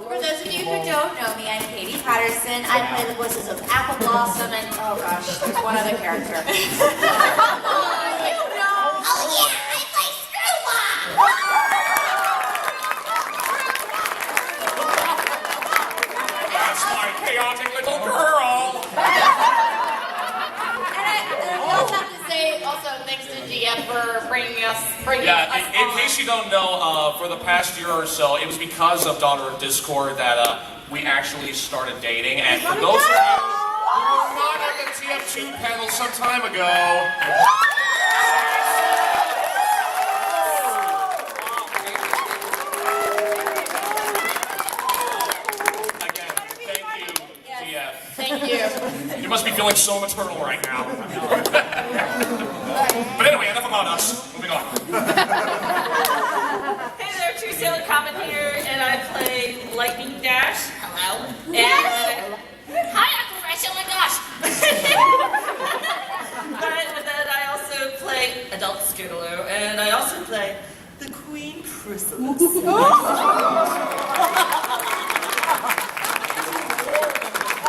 For those of you who don't know me, I'm Katie Patterson. I play the voices of Apple Blossom and, oh gosh, there's one other character. Come on, you know. Oh, yeah, I play Screwball. That's my chaotic little girl! And I also have to say, also, thanks to GF for bringing us In case you don't know, for the past year or so, it was because of Daughter of Discord that we actually started dating. And for those of you who were not at the TF2 panel some time ago, again, thank you, TF. Thank you. You must be feeling so maternal right now. But anyway, enough about us. Moving on. Hey there, True Sailor Comet here, and I play Lightning Dash. Hello. And Hi, Uncle Fresh. Oh my gosh. but then I also play Adult Scootaloo, and I also play the Queen Chrysalis.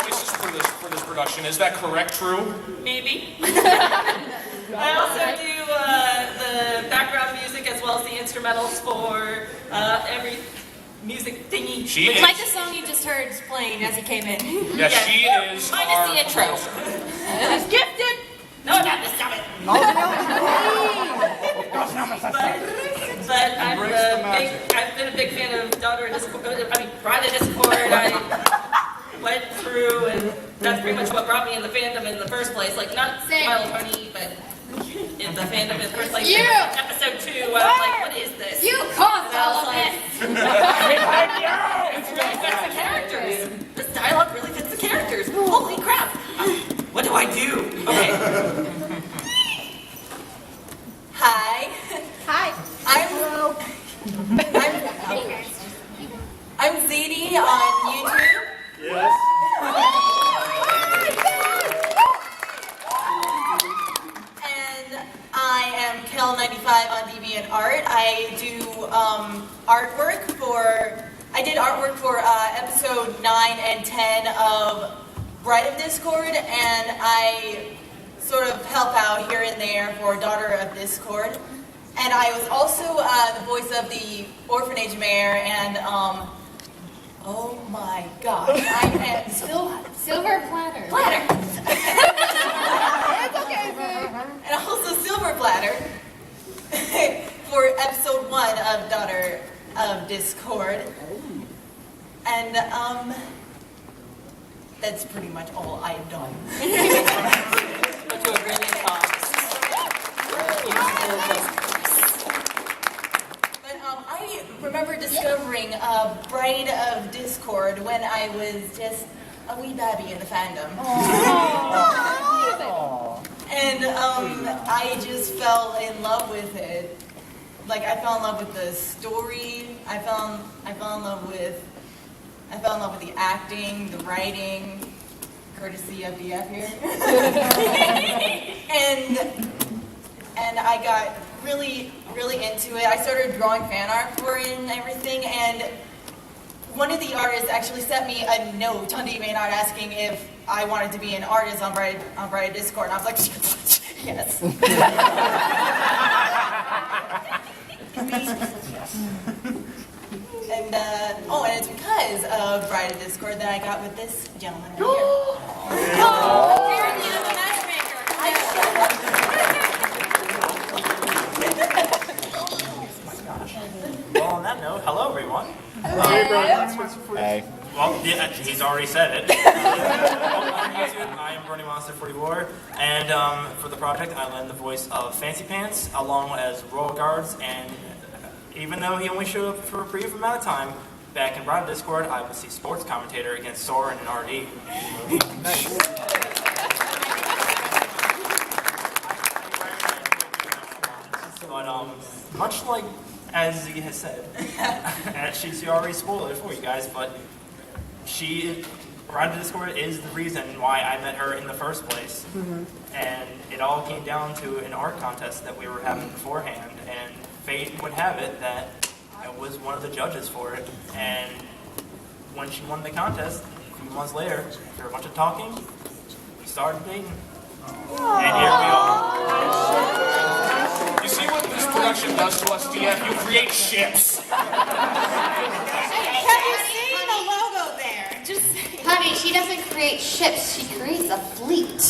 Voices for this production. Is that correct, True? Maybe. I also do the background music as well as the instrumentals for every music thingy. She is. Like the song you just heard playing as he came in. Yeah, she is Minus our the intro. It's gifted. No, not this. Stop it. But I've been a big fan of Daughter of Discord. I mean, Bride of Discord. I went through, and that's pretty much what brought me in the fandom in the first place. Like, not Smile Pony, but in the fandom in the first place. You! Episode 2, I was like, what is this? You caused And I all was of like, this. It really fits the characters. This dialogue really fits the characters. Holy crap. What do I do? Okay. Hi. Hi. I'm Zadie on YouTube. Yes. And I am Kel95 on DeviantArt. I do artwork for episode 9 and 10 of Bride of Discord, and I sort of help out here and there for Daughter of Discord. And I was also the voice of the orphanage mayor, and oh my gosh, I am Silver platter. It's okay, and also Silver Platter for episode 1 of Daughter of Discord. And that's pretty much all I have done. To a brilliant cause. But I remember discovering Bride of Discord when I was just a wee babby in the fandom. And I just fell in love with it. Like, I fell in love with the story. I fell in love with the acting, the writing, courtesy of DF here. and I got really into it. I started drawing fan art for it and everything, and one of the artists actually sent me a note on DeviantArt asking if I wanted to be an artist on Bride Discord, and I was like, yes. And and it's because of Bride of Discord that I got with this gentleman right here. Apparently I'm a matchmaker. Well, on that note, hello everyone. Hey. Well, yeah, he's already said it. On YouTube, I am BronyMonster44, and for the project, I lend the voice of Fancy Pants, along as Royal Guards, and even though he only showed up for a brief amount of time, back in Bride Discord, I was the sports commentator against Soren and RD. But much like as he has said, and she already spoiled it for you guys, but Bride Discord is the reason why I met her in the first place. And it all came down to an art contest that we were having beforehand, and fate would have it that I was one of the judges for it. And when she won the contest, a few months later, after a bunch of talking, we started dating. And here we are. You see what this production does to us, DF? You create ships. Have you seen the logo there? Just honey, she doesn't create ships, she creates a fleet.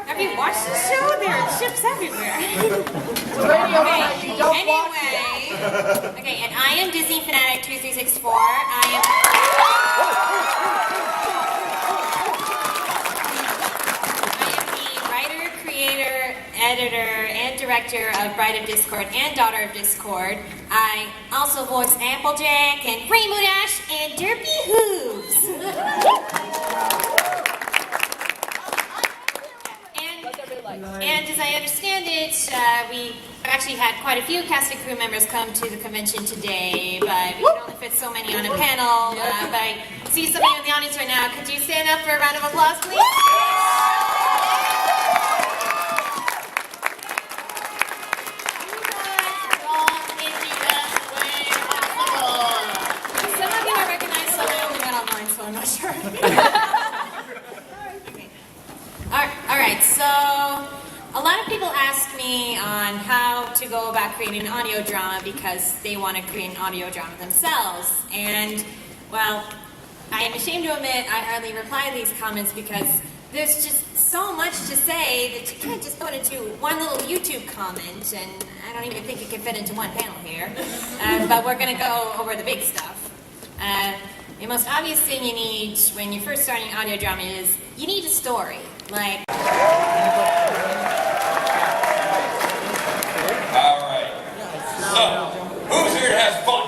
Have you watched the show? There are ships everywhere. Okay, and I am Disney Fanatic 2364. I am the writer, creator, editor, and director of Bride of Discord and Daughter of Discord. I also voice Applejack and Rainbow Dash and Derpy Hooves. And as I understand it, we actually had quite a few cast and crew members come to the convention today, but we can only fit so many on a panel. But I see some of you in the audience right now. Could you stand up for a round of applause, please? Some of you I recognize, some I only met online, so I'm not sure. Alright, so a lot of people ask me on how to go about creating an audio drama because they want to create an audio drama themselves. And, well, I am ashamed to admit I hardly reply to these comments because there's just so much to say that you can't just put into one little YouTube comment, and I don't even think it can fit into one panel here. But we're going to go over the big stuff. The most obvious thing you need when you're first starting audio drama is you need a story. Like... Alright. So, who's here to have fun?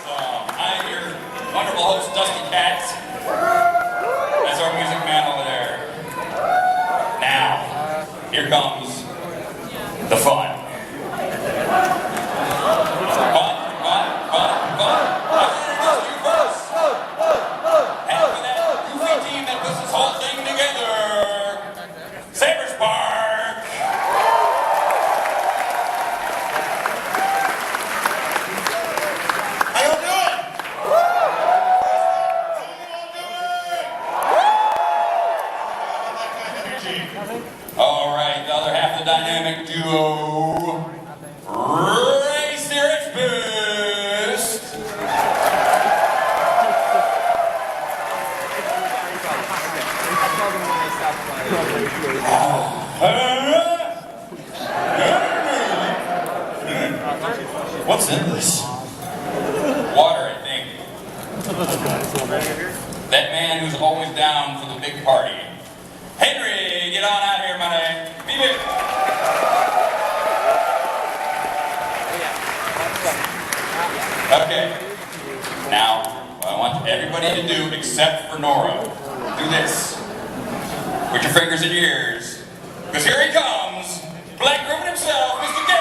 Awesome. I'm your wonderful host, Dusty Katz. That's our music man over there. Now, here comes the fun. Alright, the other half of the dynamic duo. Raise your boost! What's in this? Water, I think. That man who's always down for the big party. Henry, get on out here, my man. Beat it. Okay. Now, what I want everybody to do, except for Nora, do this. Put your fingers in your ears. Because here he comes, Black Griffin himself, Mr. Dave.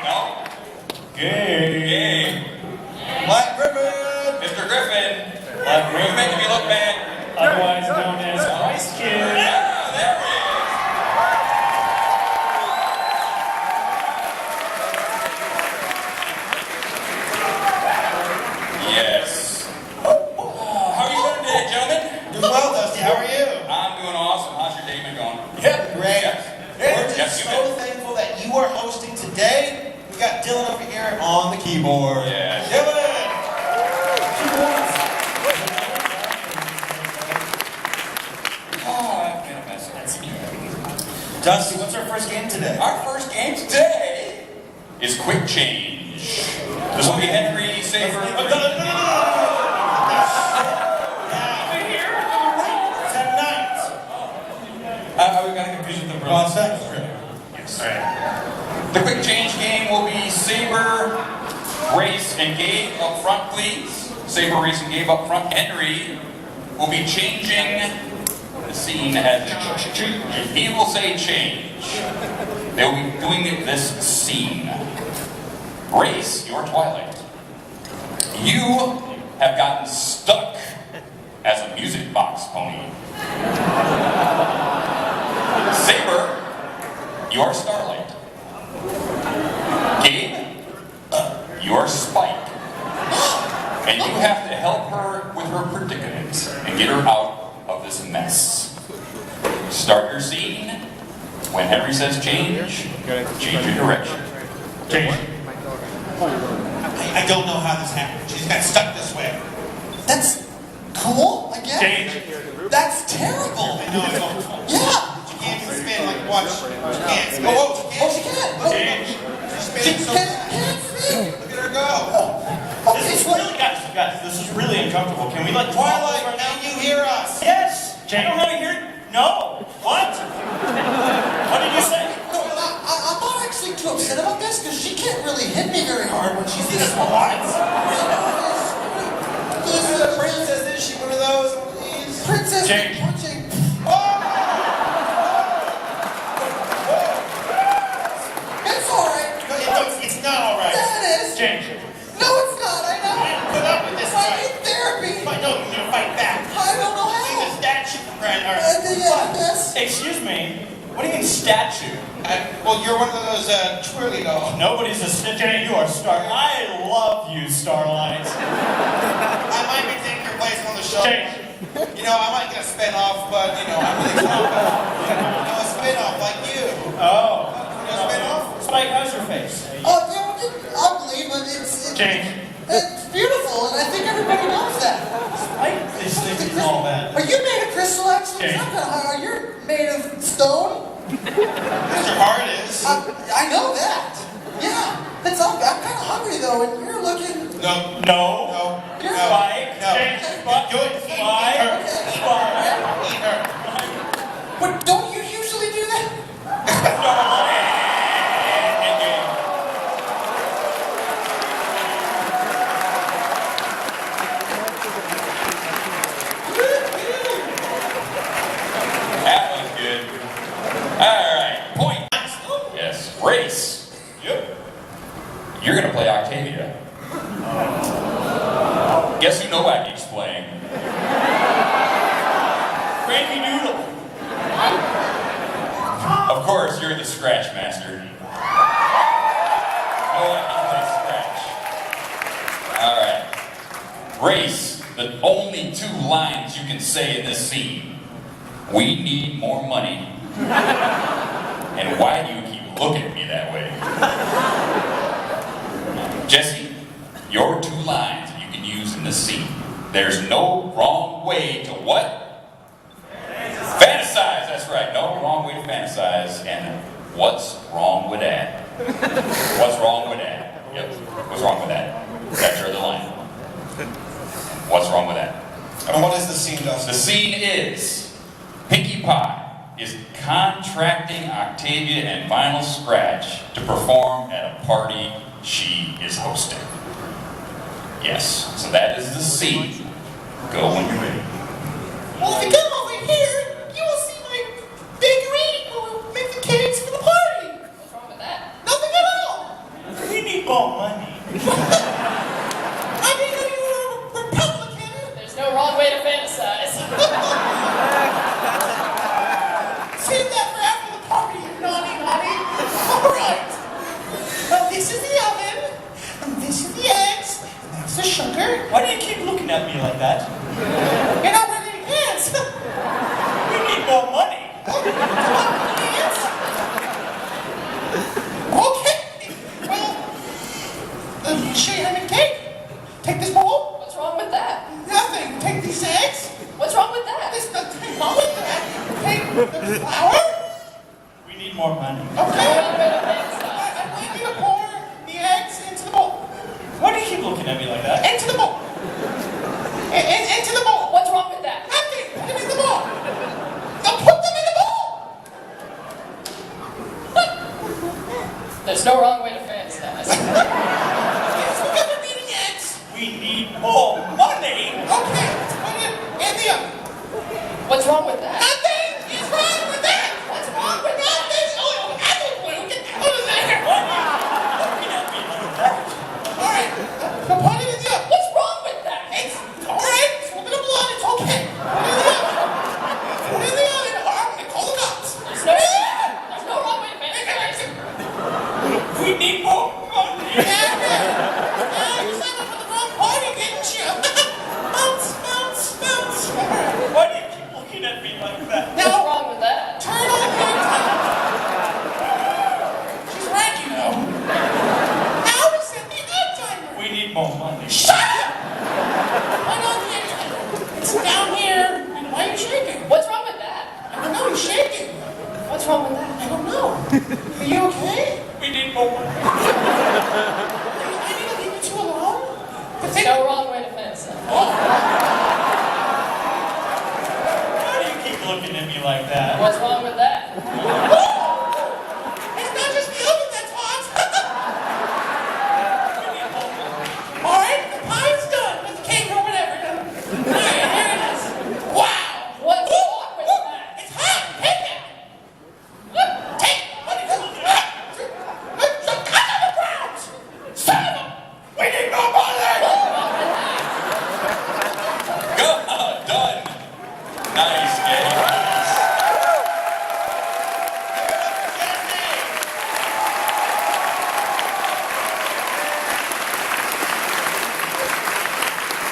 No? Gay. Black Griffin. Mr. Griffin. Black Griffin. You're making me look bad. Otherwise known as Rice Kid. Yeah, there it is. Yes. How are you doing today, gentlemen? Doing well, Dusty. How are you? I'm doing awesome. How's your day been going? Yep, great. Yes. We're Yes, just you so thankful that you are hosting today. We got Dylan over here on the keyboard. Yeah. Dylan! Oh, I've been a mess. That's Dusty, what's our first game today? Our first game today is Quick Change. This will be Henry Saber. We got confused with the bronze seconds. Yes. All right. The Quick Change game will be Saber, Race, and Gabe up front, please. Saber, Race, and Gabe up front. Henry will be changing the scene as he will say change. They'll be doing this scene. Race, your Twilight. You have gotten stuck as a music box pony. Saber, you are Starlight. Gabe, you are Spike. And you have to help her with her predicament and get her out of this mess. Start your scene. When Henry says change your direction. Change. I don't know how this happened. She's got stuck this way. That's cool, I guess. Change. That's terrible. I know, it's awful. Yeah. She can't even spin like watch. She can't. Oh, she can. Change. She's spinning so fast. Look at her go. This is really, guys, this is really uncomfortable. Can we like Twilight, can you hear us? Yes. I don't want to hear. No. What? What did you say? No, I'm not actually too upset about this because she can't really hit me very hard when she's this smart. Is a princess? Is she one of those? Princess punching. It's alright. It's not alright. Yeah, it is. Change. No, it's not. I know. Put up with this. I need therapy. No, you're gonna fight back. I don't know how. See the statue, right? Yes. Excuse me. What do you mean statue? Well, you're one of those twirly dolls. Nobody's a statue. You are Star. I love you, Starlight. I might be taking your place on the show. Change. You know, I might get a spin-off, but you know, I'm really confident. A spin-off like you. Oh. A spin-off? Spike, how's your face? Oh, ugly, but it's Change. It's beautiful, and I think everybody knows that. Spike is thinking all that. Are you made of crystal, actually? Change. Are you made of stone? As your heart is. I know that. Yeah. It's all, I'm kind of hungry, though, and you're looking... No. You're Spike. No. Change. Spike. Do it. Spike. Spike. Eat her. But don't you usually do that? That was good. Alright, point. Yes, Race. Yep. You're gonna play Octavia. Guess who Novak is playing? Frankie Noodle. Of course, you're the Scratch Master. Novak can play Scratch. Alright. Race, the only 2 lines you can say in this scene. We need more money. And why do you keep looking at me that way? Jesse, your 2 lines that you can use in the scene. There's no wrong way to what? Fantasize, that's right. No wrong way to fantasize. And what's wrong with that? What's wrong with that? Yep. What's wrong with that? That's your other line. What's wrong with that? And what is the scene, Dustin? The scene is Pinkie Pie is contracting Octavia and Vinyl Scratch to perform at a party she is hosting. Yes, so that is the scene. Go when you're ready. Well, if you come over here, you will see my bakery who will make the cakes for the party. What's wrong with that? Nothing at all. We need more money. I mean, are you a Republican? There's no wrong way to fantasize. Save that for after the party, you naughty. All right. Well, this is the oven, and this is the eggs, and that's the sugar. Why do you keep looking at me like that? You're not wearing any pants. We need more money. Okay. Well, show you how to make cake. Take this bowl. What's wrong with that? Nothing. Take these eggs. What's wrong with that? There's nothing wrong with that. Take the flour. We need more money. Okay. I want you to pour the eggs into the bowl. Why do you keep looking at me like that? Into the bowl. Into the bowl. What's wrong with that? Nothing. Put them in the bowl. Now put them in the bowl. There's no wrong way to fantasize. Yes, because we're eating eggs. We need more money. Okay, let's put it in the oven. What's wrong with that? Nothing is wrong with that. What's wrong with that? Oh, apple glue. Get out of there. All right, now put it in the oven. What's wrong with that? It's all right. It's a little bit of blood. It's okay. Put it in the oven. Put it in the oven, or I'm gonna call the cops. There's no wrong way to fantasize. We need more money. Yeah, you signed up for the wrong party, didn't you? Bounce. All right. Why do you keep looking at me like that? What's wrong with that? Turn on the timer. She's right, you know. Now we set the egg timer. We need more money. Shut up! Turn on the egg timer. It's down here. And why are you shaking? What's wrong with that? I don't know. He's shaking. What's wrong with that? I don't know. Are you okay? We need more money. I need to leave you two alone? There's no wrong way to fantasize. Why do you keep looking at me like that? What's wrong with that? It's not just the oven that's hot. All right, the pie's done. With the cake or whatever. All right, here it is. Wow. What's wrong with that? It's hot. Take it. Take it. What is it? Cut on the ground. Son of a... We need more money. Go, done. Nice game.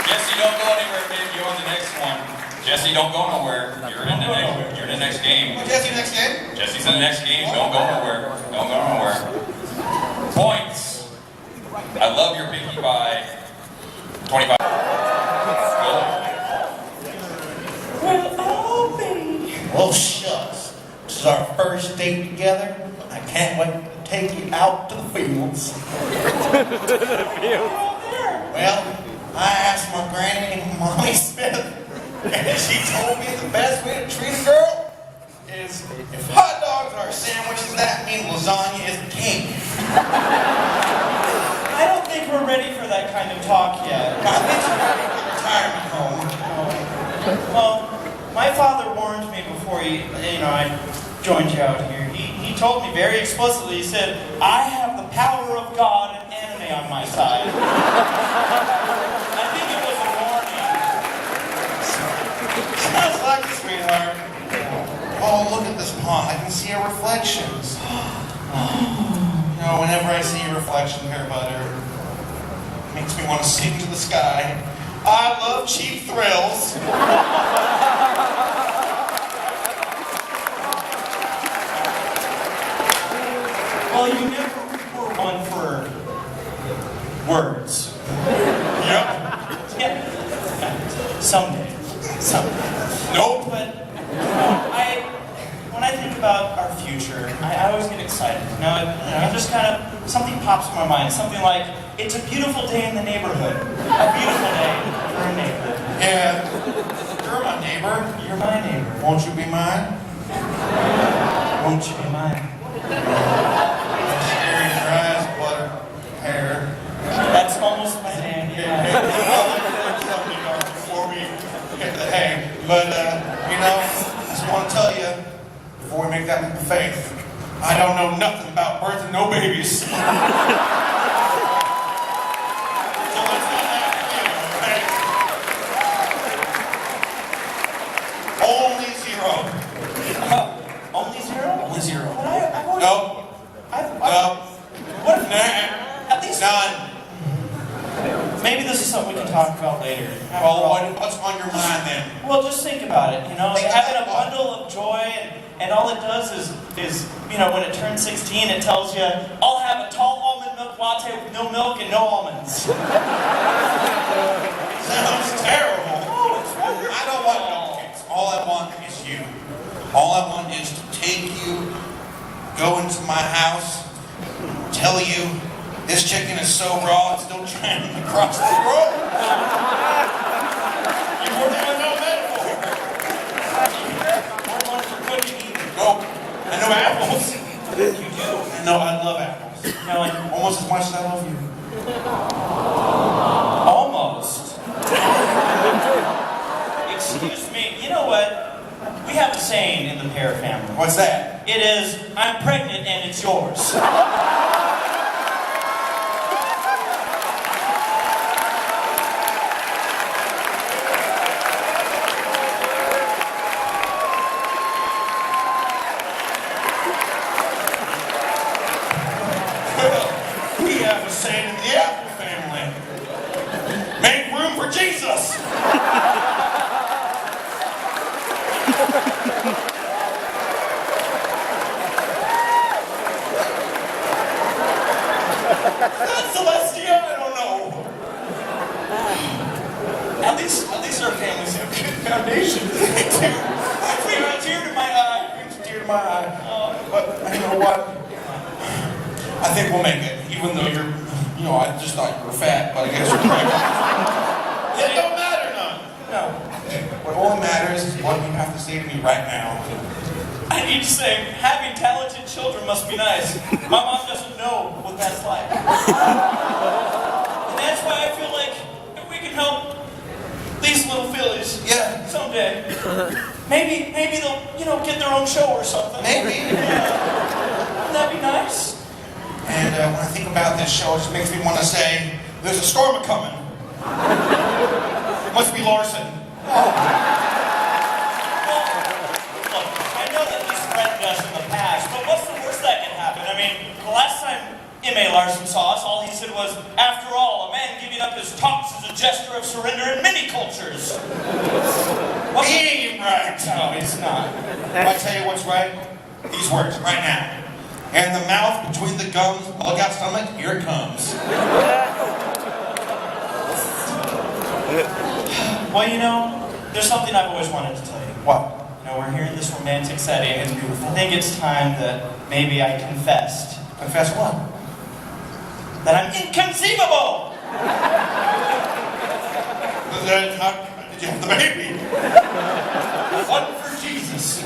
Jesse, don't go anywhere, babe. You're on the next one. Jesse, don't go nowhere. You're in the next game. Jesse, next game. Jesse's in the next game. Don't go nowhere. Don't go nowhere. Points. I love your Pinkie Pie. 25. Well, shucks. This is our first date together. I can't wait to take you out to the fields. Well, I asked my granny and Mommy Smith, and she told me the best way to treat a girl is if hot dogs are sandwiches, that means lasagna is a cake. I don't think we're ready for that kind of talk yet. I think you're ready for retirement home. Well, my father warned me before I joined you out here. He told me very explicitly, he said, I have the power of God and anime on my side. I think it was a warning. Sounds like it, sweetheart. Oh, look at this pond. I can see our reflections. You know, whenever I see a reflection here, butter, it makes me want to sing to the sky. I love cheap thrills. Well, you never were one for words. Yep. Yeah. Someday. Nope. But when I think about our future, I always get excited. I just kind of, something pops in my mind. Something like, it's a beautiful day in the neighborhood. A beautiful day for a neighbor. Yeah. You're my neighbor. You're my neighbor. Won't you be mine? Won't you be mine? Sharing your eyes, butter, hair. That's almost my name. Before we get the hay. But, that leap of faith. I don't know nothing about birthing no babies. So let's not have to okay? Only 0. Only 0? Only 0. Nope. Nope. What? Nah. At least none. Maybe this is something we can talk about later. Well, what's on your mind then? Well, just think about it. You know, having a bundle of joy, and all it does is you know, when it turns 16, it tells you, I'll have a tall almond milk latte with no milk and no almonds. Sounds terrible. Oh, it's wonderful. I don't want no kids. All I want is you. All I want is to take you, go into my house, tell you this chicken is so raw it's still trying to cross the road. You were doing no metaphor. Nope. I know apples. You do. I know I love apples. You know, like, almost as much as I love you. Almost. Excuse me. You know what? We have a saying in the Pear family. What's that? It is, I'm pregnant and it's yours. We have a saying in the Apple family. Make room for Jesus. That's Celestia, I don't know. At least our families have good foundation. Brings a tear to my eye. Brings a tear to my eye. But you know what? I think we'll make it. Even though you're, you know, I just thought you were fat, but I guess you're pregnant. It don't matter none. No. What only matters is what you have to say to me right now. I need to say, having talented children must be nice. My mom doesn't know what that's like. And that's why I feel like if we can help these little fillies someday, maybe they'll, you know, get their own show or something. Maybe. Yeah. Wouldn't that be nice? And when I think about this show, it just makes me want to say, there's a storm a-coming. Must be Larson. Well, look, I know that he's threatened us in the past, but what's the worst that can happen? I mean, the last time M.A. Larson saw us, all he said was, after all, a man giving up his tops is a gesture of surrender in many cultures. He ain't right. No, he's not. I tell you what's right? These words, right now. And the mouth between the gums, look out stomach, here it comes. Well, you know, there's something I've always wanted to tell you. What? You know, we're here in this romantic setting, and I think it's time that maybe I confessed. Confess what? That I'm inconceivable! Then how did you have the baby? One for Jesus.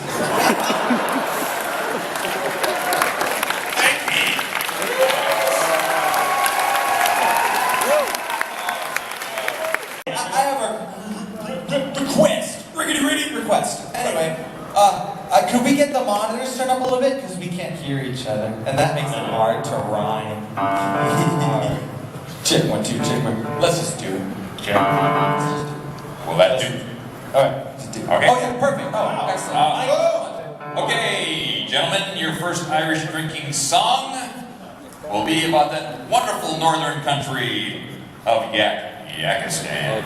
Request. Anyway, could we get the monitors turned up a little bit? Because we can't hear each other. And that makes it hard to rhyme. Check 1, 2, check 1. Let's just do it. Check. Will that do? Alright, just do it. Okay. Oh yeah, perfect. Oh, excellent. Okay, gentlemen, your first Irish drinking song will be about that wonderful northern country of Yakistan.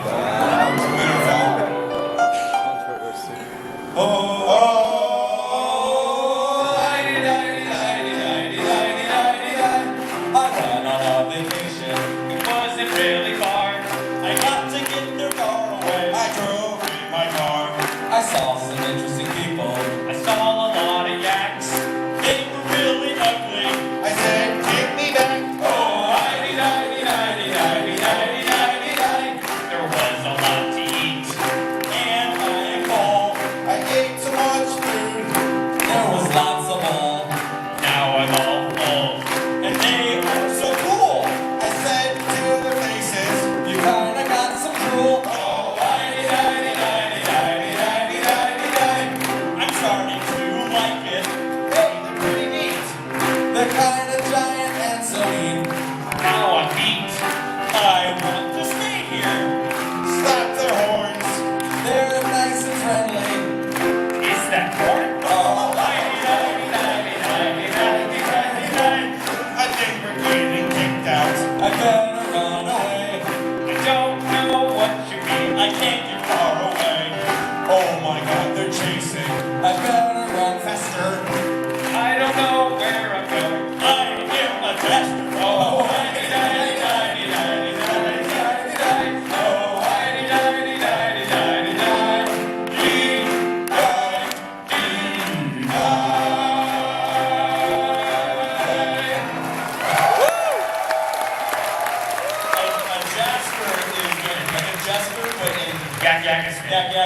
I saw some interesting people. I saw a lot of yaks. They were really ugly. I said, take me back. Oh, there was a lot to eat. And I am full. I ate so much food. There was lots of all. Now I'm all full. And they are so cool. I said to their faces, You kinda got some drool. Oh, I'm starting to like it. I better run faster. I don't know where I'm going. I am a Jasper. Oh,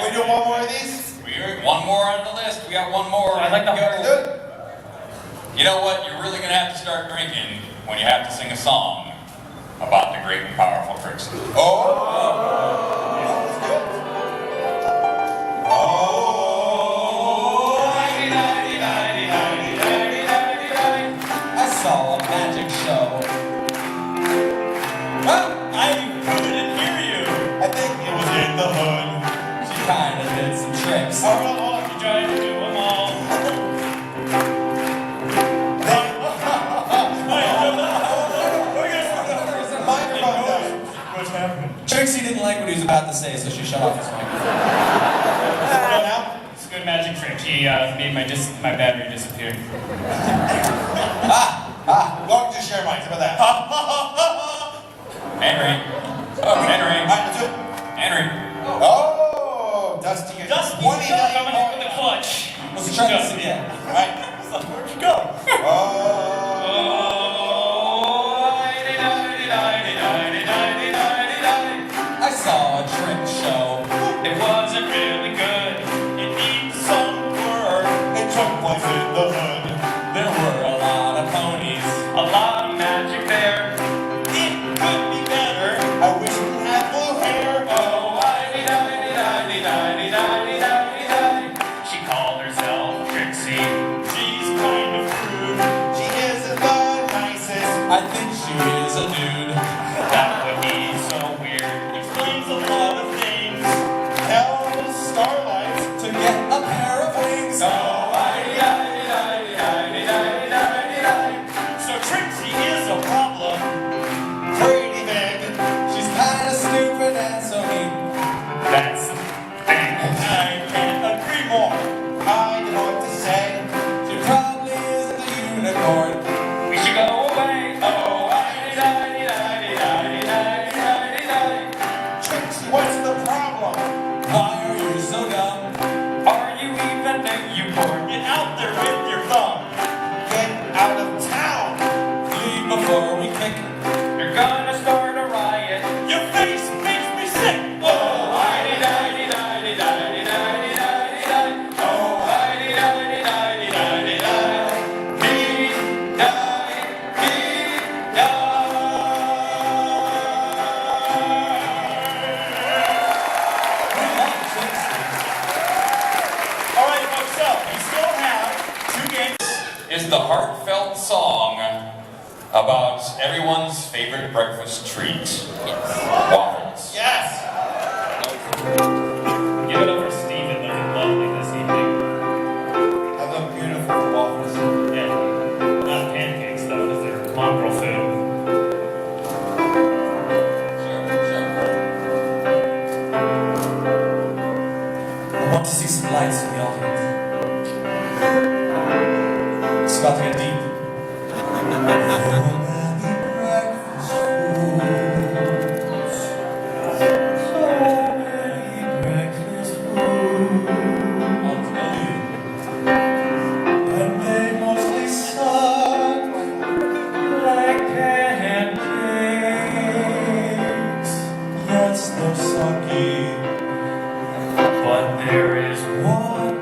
We do one more of these? One more on the list. We got one more. I'd like to go. You know what? You're really going to have to start drinking when you have to sing a song about the great and powerful Trixie. I saw a magic show. Well, I couldn't hear you. I think it was in the hood. She kinda did some tricks. Oh, you tried to do them all. What's happening? Trixie didn't like what he was about to say, so she shut off his microphone. It's a good magic trick. He made my battery disappear. Welcome to Share Mics. How about that? Henry. Oh, Henry. Henry. Oh, Dusty. Dusty, coming in with the clutch. Let's try this again. All right. Where'd you go? I saw a trick show. It wasn't really good. It needs some work. It took place in the hood. There were a lot of ponies. A lot of magic there. It could be better. I wish we had blue hair. She called herself Trixie. She's kind of crude. She isn't the nicest. I think she is a dude. That would be so weird. Explains a lot of things. Tells Starlight to get a pair of wings. So Trixie is a problem. Pretty big. She's kinda stupid and so mean. That's the thing. I can't agree more. I don't know what to say. She probably isn't a unicorn. We should go away. Trixie, what's the problem? Why are you so dumb? Are you even a unicorn? Get out there with your thumb. Get out of town. Leave before we kick. You're gonna start a riot. Your face makes me sick. Is the heartfelt song about everyone's favorite breakfast treat. Waffles. Yes! Give it up for Steven, looking lovely this evening. I look beautiful for waffles. Yeah. Not pancakes though, because they're mongrel food. I want to see some lights in the audience. It's about to get deep. And they mostly suck like pancakes. Yes, they're sucky, but there is one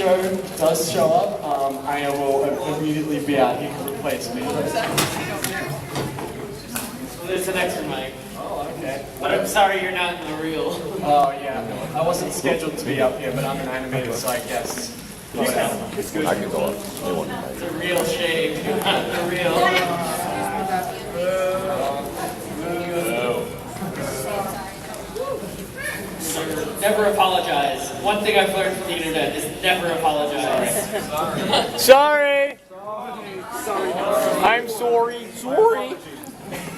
show does show up, I will immediately be out. He can replace me. There's an extra mic. Oh, okay. But I'm sorry you're not in the reel. Oh, yeah. I wasn't scheduled to be up here, but I'm an animator, so I guess. It's good. I can go up. It's a real shame. You're not in the reel. Never apologize. One thing I've learned from the internet is never apologize. Sorry. I'm sorry. Sorry.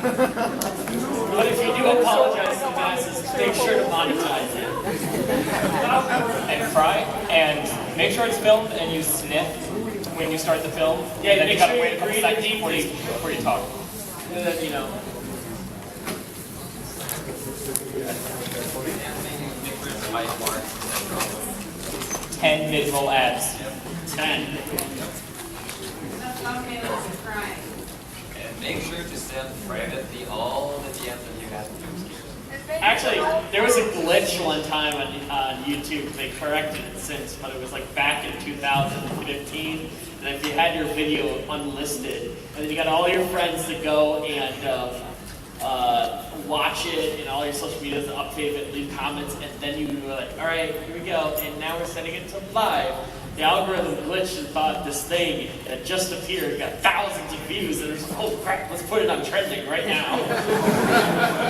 But if you do apologize to the masses, make sure to monetize it. And cry, and make sure it's filmed, and you sniff when you start the film. Yeah, and then you gotta wait a couple seconds before you talk. You know. 10 mid-roll ads. 10. And make sure to send privately all the DMs that you have to. Actually, there was a glitch one time on YouTube. They corrected it since, but it was like back in 2015. And if you had your video unlisted, and then you got all your friends to go and watch it, and all your social medias, update it, leave comments, and then you were like, all right, here we go, and now we're sending it to live. The algorithm glitched and thought this thing that just appeared got thousands of views, and there's, oh crap, let's put it on trending right now.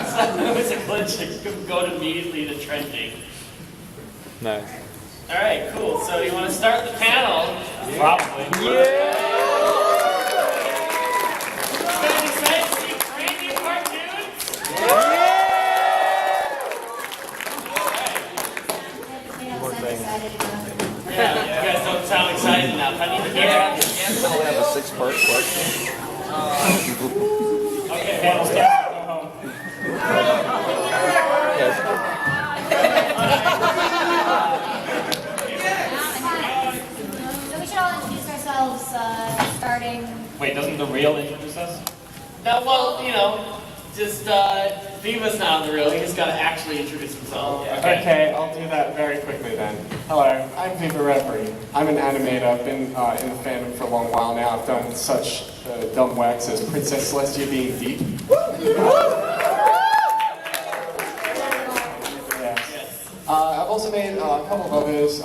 So it was a glitch that go immediately to trending. Nice. All right, cool. So you want to start the panel? Probably. Yeah. It's going to be exciting to see brand new cartoons. Yeah, you guys don't sound excited enough. I need to hear it. I'll have a 6-part question. Okay, panel's done. Go home. So we should all introduce ourselves, starting... Wait, doesn't the reel introduce us? No, well, you know, just, Viva's not on the reel. He's got to actually introduce himself. Okay, I'll do that very quickly then. Hello, I'm Viva Reverie. I'm an animator. I've been in the fandom for a long while now. I've done such dumb works as Princess Celestia being deep. I've also made a couple of others,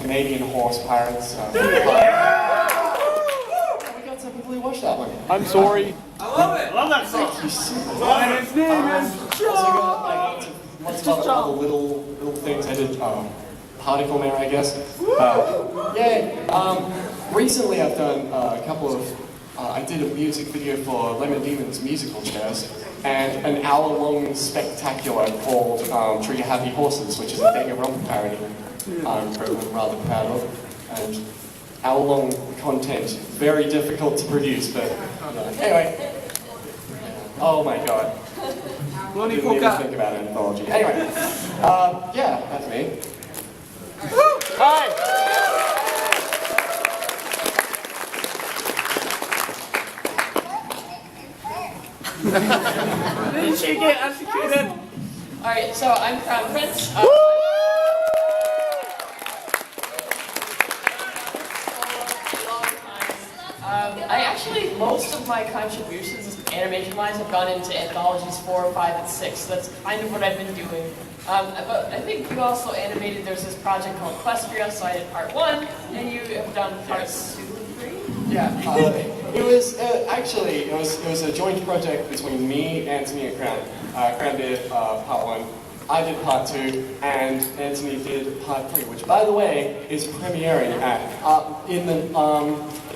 Canadian Horse Pirates. We got to completely watch that one. I'm sorry. I love it. I love that song. And his name is John. Lots of other little things. I did Particle Mare, I guess. Yay. Recently, I've done a couple of. I did a music video for Lemon Demon's musical chairs, and an hour-long spectacular called Trigger Happy Horses, which is a Danganronpa parody. I'm rather proud of. And hour-long content, very difficult to produce, but anyway. Oh my god. Didn't even think about an anthology. Anyway, yeah, that's me. Hi. Did she get executed? Alright, so I'm Crown Prince. Most of my contributions animation-wise have gone into anthologies 4, 5, and 6, so that's kind of what I've been doing. But I think you also animated, there's this project called Equestria, so I did part 1, and you have done parts 2 and 3? Yeah, it was actually, it was a joint project between me, Anthony, and Crown. Crown did part 1, I did part 2, and Anthony did part 3, which, by the way, is premiering at in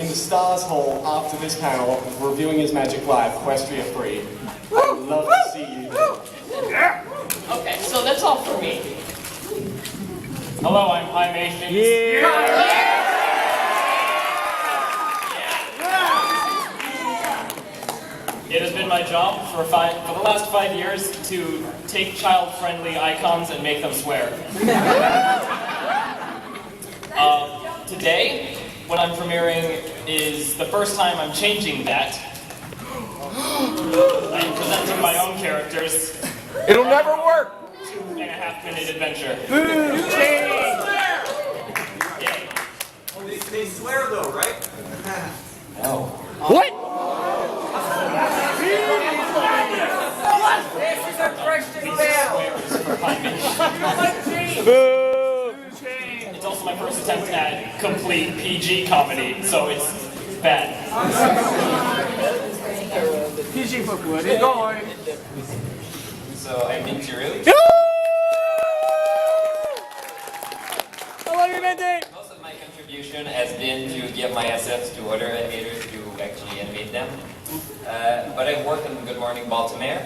the Stars Hall after this panel, reviewing his Magic Live, Equestria 3. I'd love to see you. Yeah. Okay, so that's all for me. Hello, I'm Hymation. It has been my job for the last 5 years to take child-friendly icons and make them swear. Today, what I'm premiering is the first time I'm changing that. I'm presenting my own characters. It'll never work! 2.5-minute adventure. Boo! Change! also my first attempt at complete PG comedy, so it's bad. PG for good. It's going. So I think you really. Most of my contribution has been to give my assets to other animators to actually animate them. But I work on Good Morning Baltimore.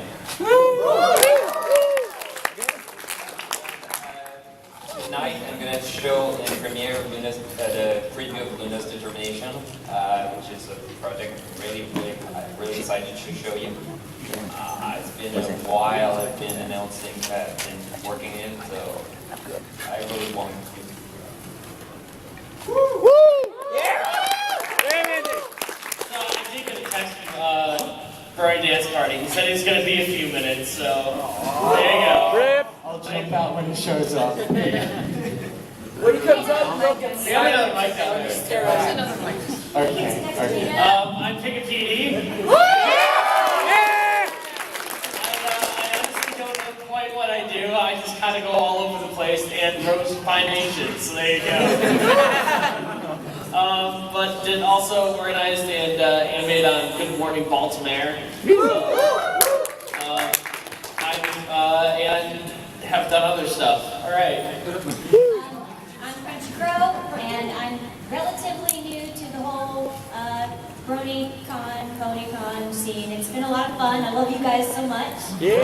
Tonight I'm going to show in premiere the preview of Luna's Determination, which is a project I'm really excited to show you. It's been a while I've been announcing that I've been working in, so I really want to. So I did get a text for our dance party. He said he's going to be a few minutes, so there you go. Rip. I'll jump out when he shows up. When he comes up, you'll get We have another mic down there. There's another mic. Okay. I'm Piggy PD. I honestly don't know quite what I do. I just kind of go all over the place and roast Pine Nation, so there you go. But did also organized and animated on Good Morning Baltimore. And have done other stuff. All right. I'm French Crow, and I'm relatively new to the whole BronyCon scene. It's been a lot of fun. I love you guys so much. Yeah.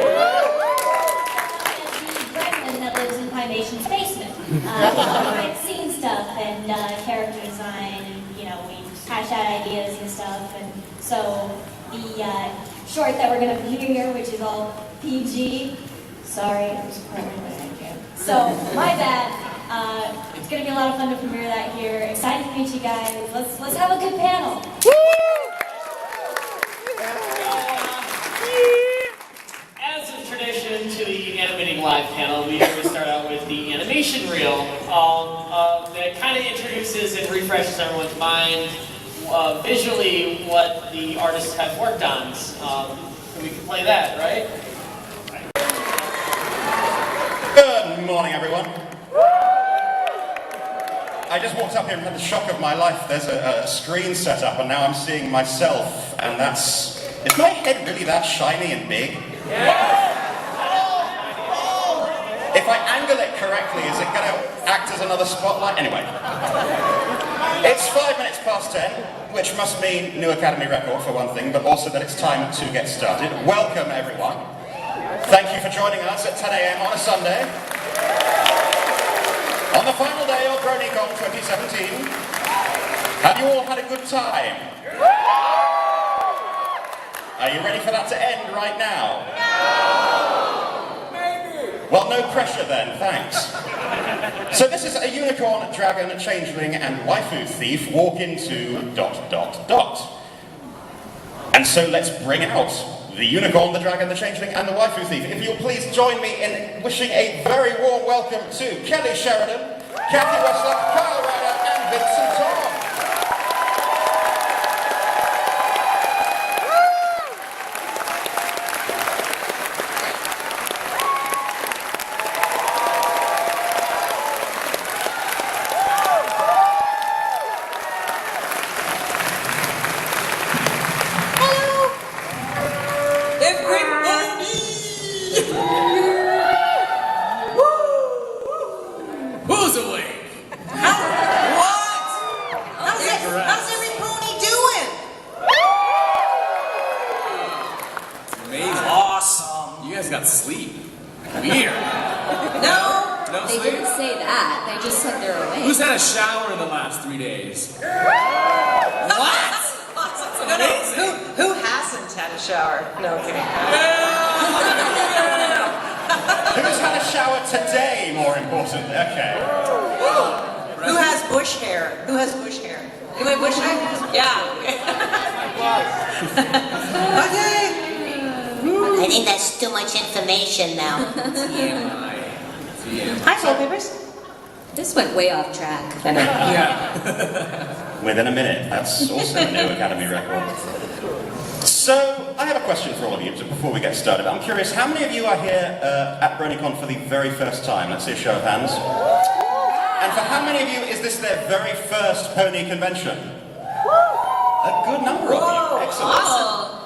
The gremlin that lives in Pine Nation's basement. I've seen stuff and character design, and we hash out ideas and stuff. And so the short that we're gonna hear here, which is all PG. Sorry, I was So my bad. It's gonna be a lot of fun to premiere that here. Excited to meet you guys. Let's have a good panel. As a tradition to the animating live panel, we always start out with the animation reel that kind of introduces and refreshes everyone's mind visually what the artists have worked on. We can play that, right? Good morning, everyone. I just walked up here and had the shock of my life. There's a screen set up, and now I'm seeing myself, and that's... Is my head really that shiny and big? If I angle it correctly, is it going to act as another spotlight? Anyway. It's 5 minutes past 10, which must mean new Academy record for one thing, but also that it's time to get started. Welcome, everyone. Thank you for joining us at 10 a.m. on a Sunday. On the final day of BronyCon 2017, have you all had a good time? Are you ready for that to end right now? No! Maybe! Well, no pressure then, thanks. So this is a unicorn, dragon, changeling, and waifu thief walk into ... And so let's bring out the unicorn, the dragon, the changeling, and the waifu thief. If you'll please join me in wishing a very warm welcome to Kelly Sheridan, Kathy Wessler, Kyle Ryder, and Vincent Tom. Who's awake? How's every pony doing? It's amazing. Awesome. You guys got sleep. Weird. No. No They sleep? didn't say that. They just said they're awake. Who's had a shower in the last 3 days? What? Amazing. Who hasn't had a shower? No, I'm kidding. Who's had a shower today, more importantly? Okay. Who has bush hair? Who has bush hair? Anybody bush hair? Yeah. Okay. I think that's too much information now. Hi, Soul Papers. This went way off track. Within a minute. That's also a new Academy record. So, I have a question for all of you before we get started. I'm curious, how many of you are here at BronyCon for the very first time? Let's see a show of hands. And for how many of you is this their very first pony convention? A good number of you. Excellent.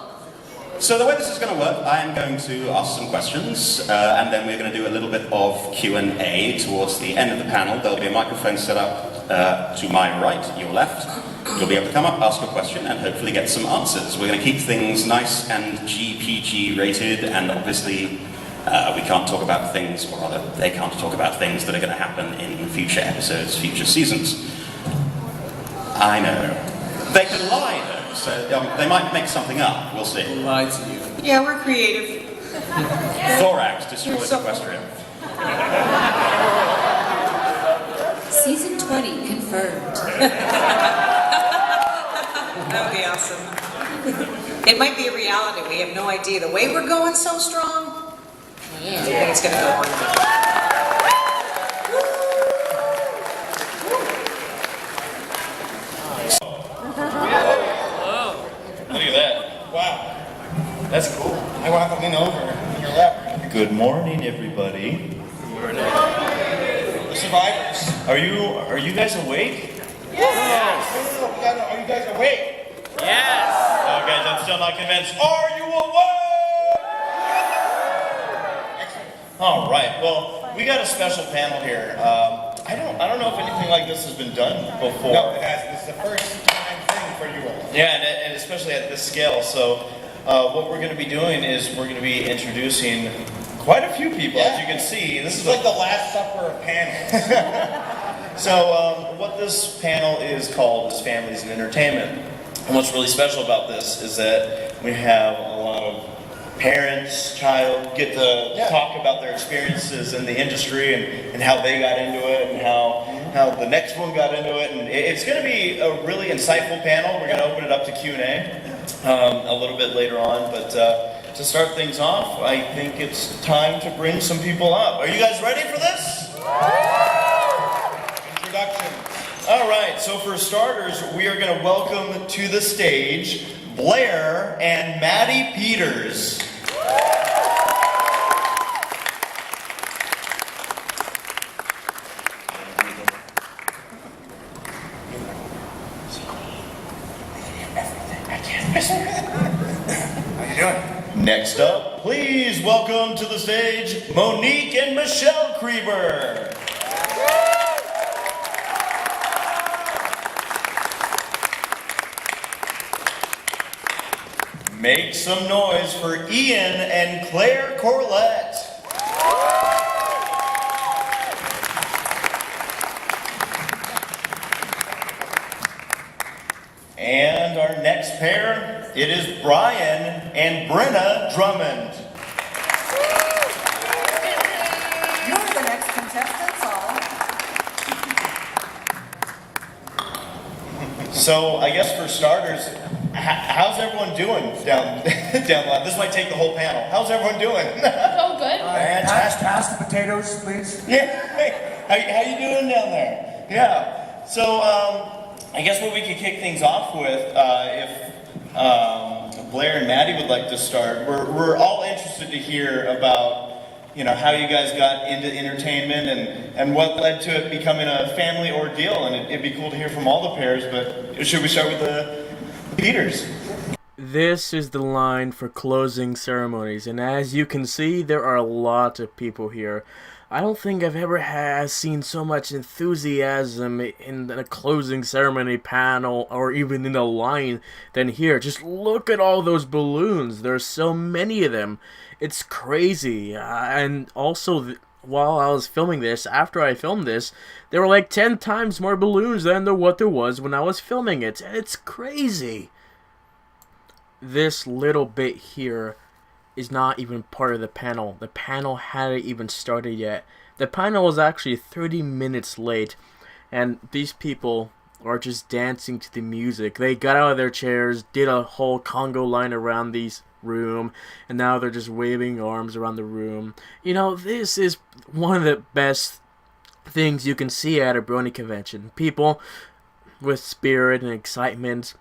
So the way this is going to work, I am going to ask some questions, and then we're going to do a little bit of Q&A towards the end of the panel. There'll be a microphone set up to my right, your left. You'll be able to come up, ask a question, and hopefully get some answers. We're going to keep things nice and GPG rated, and obviously we can't talk about things, or rather, they can't talk about things that are going to happen in future episodes, future seasons. I know. They can lie, though, so they might make something up. We'll see. Lie to you. Yeah, we're creative. Thorax destroys Equestria. Season 20 confirmed. That would be awesome. It might be a reality. We have no idea. The way we're going so strong, I think it's going to go on. Look at that. Wow. That's cool. I want to lean over on your left. Good morning, everybody. The survivors. Are you guys awake? Yes. Are you guys awake? Yes. Oh, guys, I'm still not convinced. Are you awake? All right. Well, we got a special panel here. I don't know if anything like this has been done before. No, it has. It's the first time thing for you all. Yeah, and especially at this scale. So, what we're going to be doing is we're going to be introducing quite a few people, as you can see. This is like the Last Supper of panels. So, what this panel is called is Families and Entertainment. And what's really special about this is that we have a lot of parents, child, get to talk about their experiences in the industry and how they got into it and how the next one got into it. And it's going to be a really insightful panel. We're going to open it up to Q&A a little bit later on. But to start things off, I think it's time to bring some people up. Are you guys ready for this? Introduction. All right, so for starters, we are going to welcome to the stage Blair and Maddie Peters. How you doing? Next up, please welcome to the stage Monique and Michelle Krieber. Make some noise for Ian and Claire Corlett. And our next pair, it is Brian and Brenna Drummond. You're the next contestants, all. So I guess for starters, how's everyone doing down the line? This might take the whole panel. How's everyone doing? Oh, good. Pass the potatoes, please. Yeah. How you doing down there? Yeah. So I guess what we could kick things off with, if Blair and Maddie would like to start, we're all interested to hear about how you guys got into entertainment and what led to it becoming a family ordeal. And it'd be cool to hear from all the pairs. But should we start with the Peters? This is the line for closing ceremonies, and as you can see, there are a lot of people here. I don't think I've ever seen so much enthusiasm in a closing ceremony panel or even in a line than here. Just look at all those balloons. There's so many of them. It's crazy. And also, while I was filming this, after I filmed this, there were like 10 times more balloons than what there was when I was filming it. It's crazy. This little bit here is not even part of the panel. The panel hadn't even started yet. The panel was actually 30 minutes late, and these people are just dancing to the music. They got out of their chairs, did a whole Congo line around the room, and now they're just waving arms around the room. This is one of the best things you can see at a Brony convention. People with spirit and excitement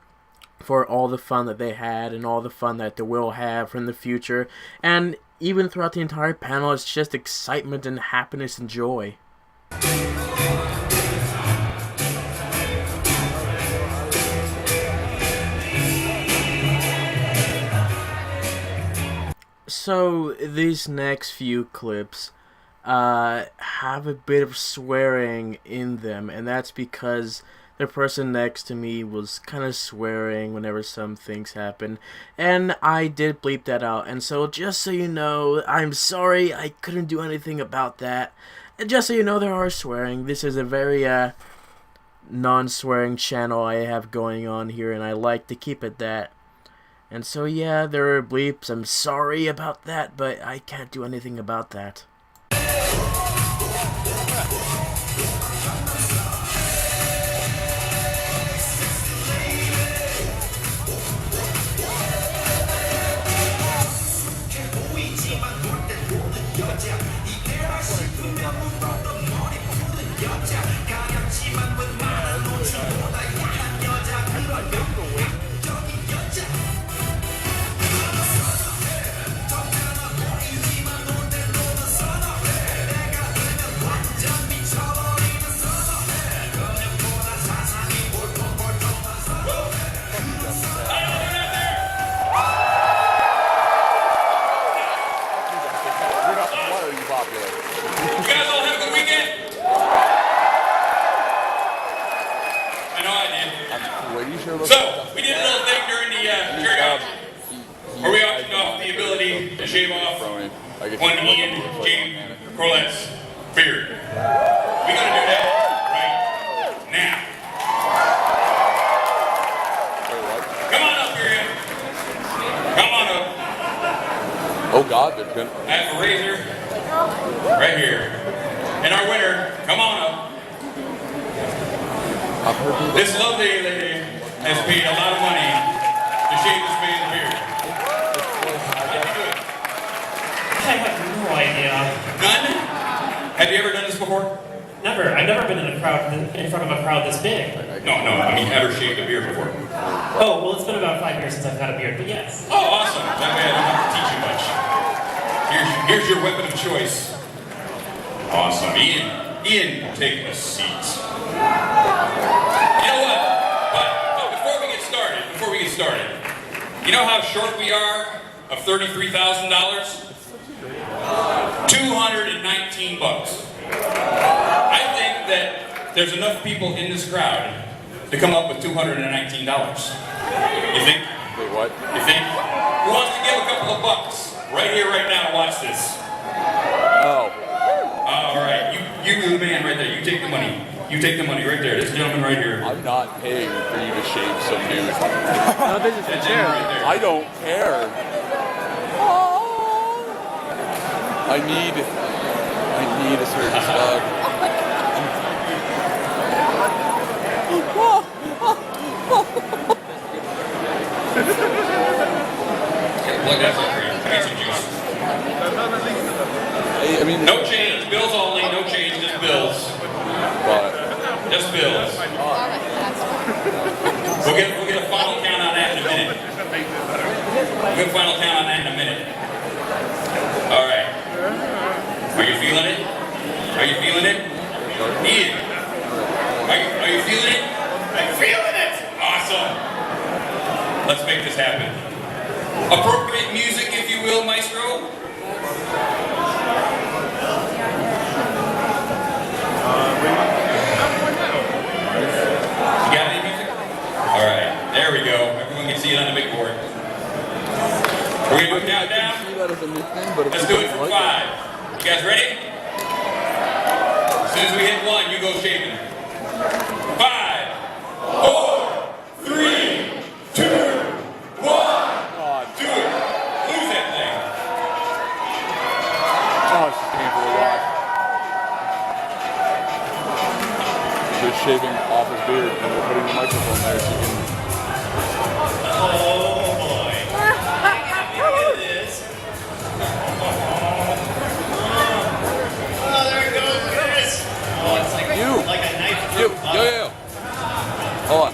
for all the fun that they had and all the fun that they will have in the future. And even throughout the entire panel, it's just excitement and happiness and joy. So these next few clips have a bit of swearing in them, and that's because the person next to me was kind of swearing whenever some things happen, and I did bleep that out. And so just so you know, I'm sorry, I couldn't do anything about that. And just so you know, there are swearing. This is a very non-swearing channel I have going on here, and I like to keep it that. And so yeah, there are bleeps. I'm sorry about that, but I can't do anything about that. So, we did a little thing during the tryout where we auctioned off the ability to shave off one Ian James Corlett's beard. We're going to do that right now. Come on up here, Ian. Come on up. Oh God, they're good. I have a razor right here. And our winner, come on up. This lovely lady has paid a lot of money to shave this man's beard. How did you do it? I have no idea. None? Have you ever done this before? Never. I've never been in front of a crowd this big. No, I mean ever shaved a beard before. Oh, well, it's been about 5 years since I've had a beard, but yes. Oh, awesome. That way I don't have to teach you much. Here's your weapon of choice. Awesome. Ian, take a seat. You know what? But before we get started, you know how short we are of $33,000? $219. I think that there's enough people in this crowd to come up with $219. You think? Wait, what? You think? Who wants to give a couple of bucks? Right here, right now, watch this. Oh. All right, you the man right there. You take the money. You take the money right there. This gentleman right here. I'm not paying for you to shave some dude. No, this is the chair right there. I don't care. I need a certain slug. Look, that's not great. I need some juice. I mean, no change, bills only. No change, just bills. Just bills. We'll get a final count on that in a minute. We'll get a final count on that in a minute. All right. Are you feeling it? Are you feeling it? Ian, are you feeling it? I'm feeling it. Awesome. Let's make this happen. Appropriate music, if you will, maestro. You got any music? All right, there we go. Everyone can see it on the big board. Are we going to count down? Let's do it for 5. You guys ready? As soon as we hit 1, you go shaving. 5, 4, 3, 2, 1. Do it. Lose that thing. Oh, it's just painful to watch. Just shaving off his beard and we're putting the microphone there so you can... Oh boy. Look at this. Oh, there it goes, Chris. Oh, it's like a knife. Yo. Hold on.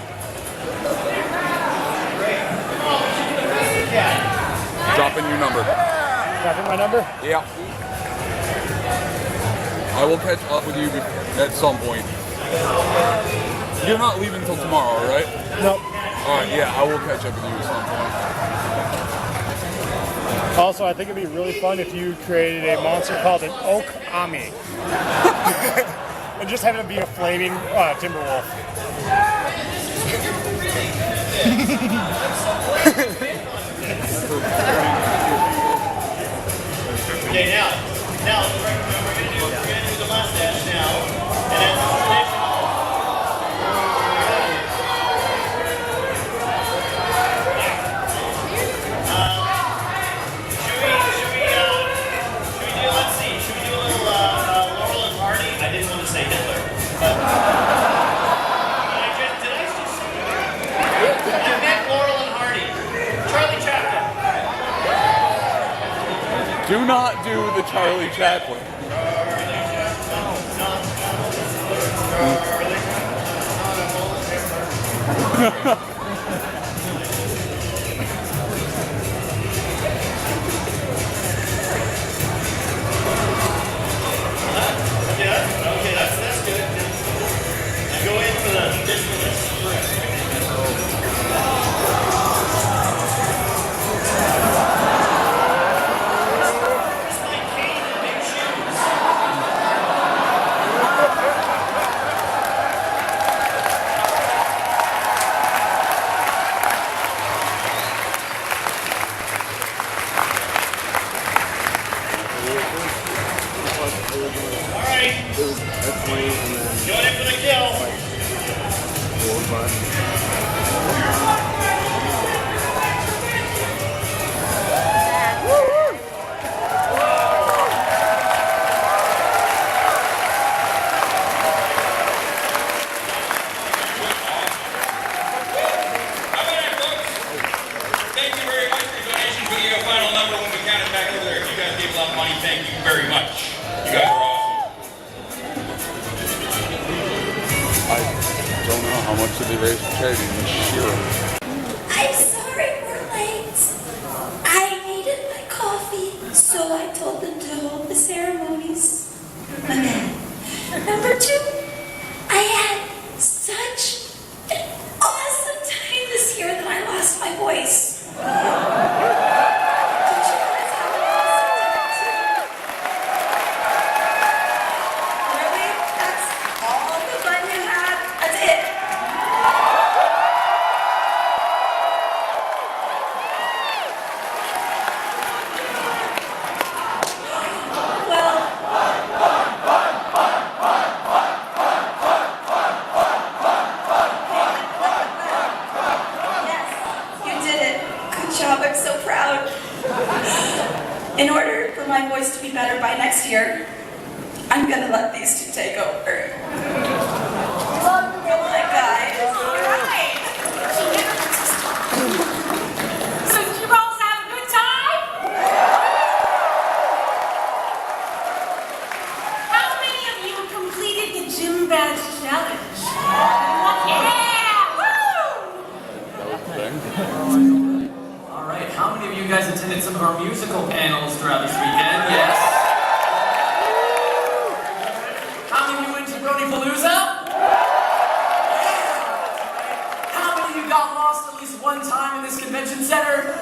Drop in your number. Drop in my number? Yeah. I will catch up with you at some point. You're not leaving until tomorrow, right? Nope. Alright, yeah, I will catch up with you at some point. Also, I think it'd be really fun if you created a monster called an Oak Ami. And just have it be a flaming timber wolf. Okay, now we're gonna do the mustache now, and as traditional. Should we do a little Laurel and Hardy? I didn't want to say Hitler, but did I just say I meant Laurel and Hardy. Charlie Chaplin. Do not do the Charlie Chaplin. Okay, that's good. Now go in for the traditionalist. Going in for the kill. Thank you very much for the donation video. Final number when we count it back over there. If you guys gave a lot of money, thank you very much. You guys are awesome. I don't know how much did they raise for charity this year. I'm sorry we're late. I needed my coffee, so I told them to hold the ceremonies. Number two, I had such an awesome time this year that I lost my voice. Did you guys have an awesome time too? Really? That's all the fun you had? That's it? Well, yes, you did it. Good job. I'm so proud. In order for my voice to be better by next year, I'm gonna let these two take over. Come on, guys. All right. So did you both have a good time? How many of you completed the gym badge challenge? Yeah! Woo! All right, how many of you guys attended some of our musical panels throughout this weekend? Yes. How many of you went to BronyPalooza? How many of you got lost at least one time in this convention center?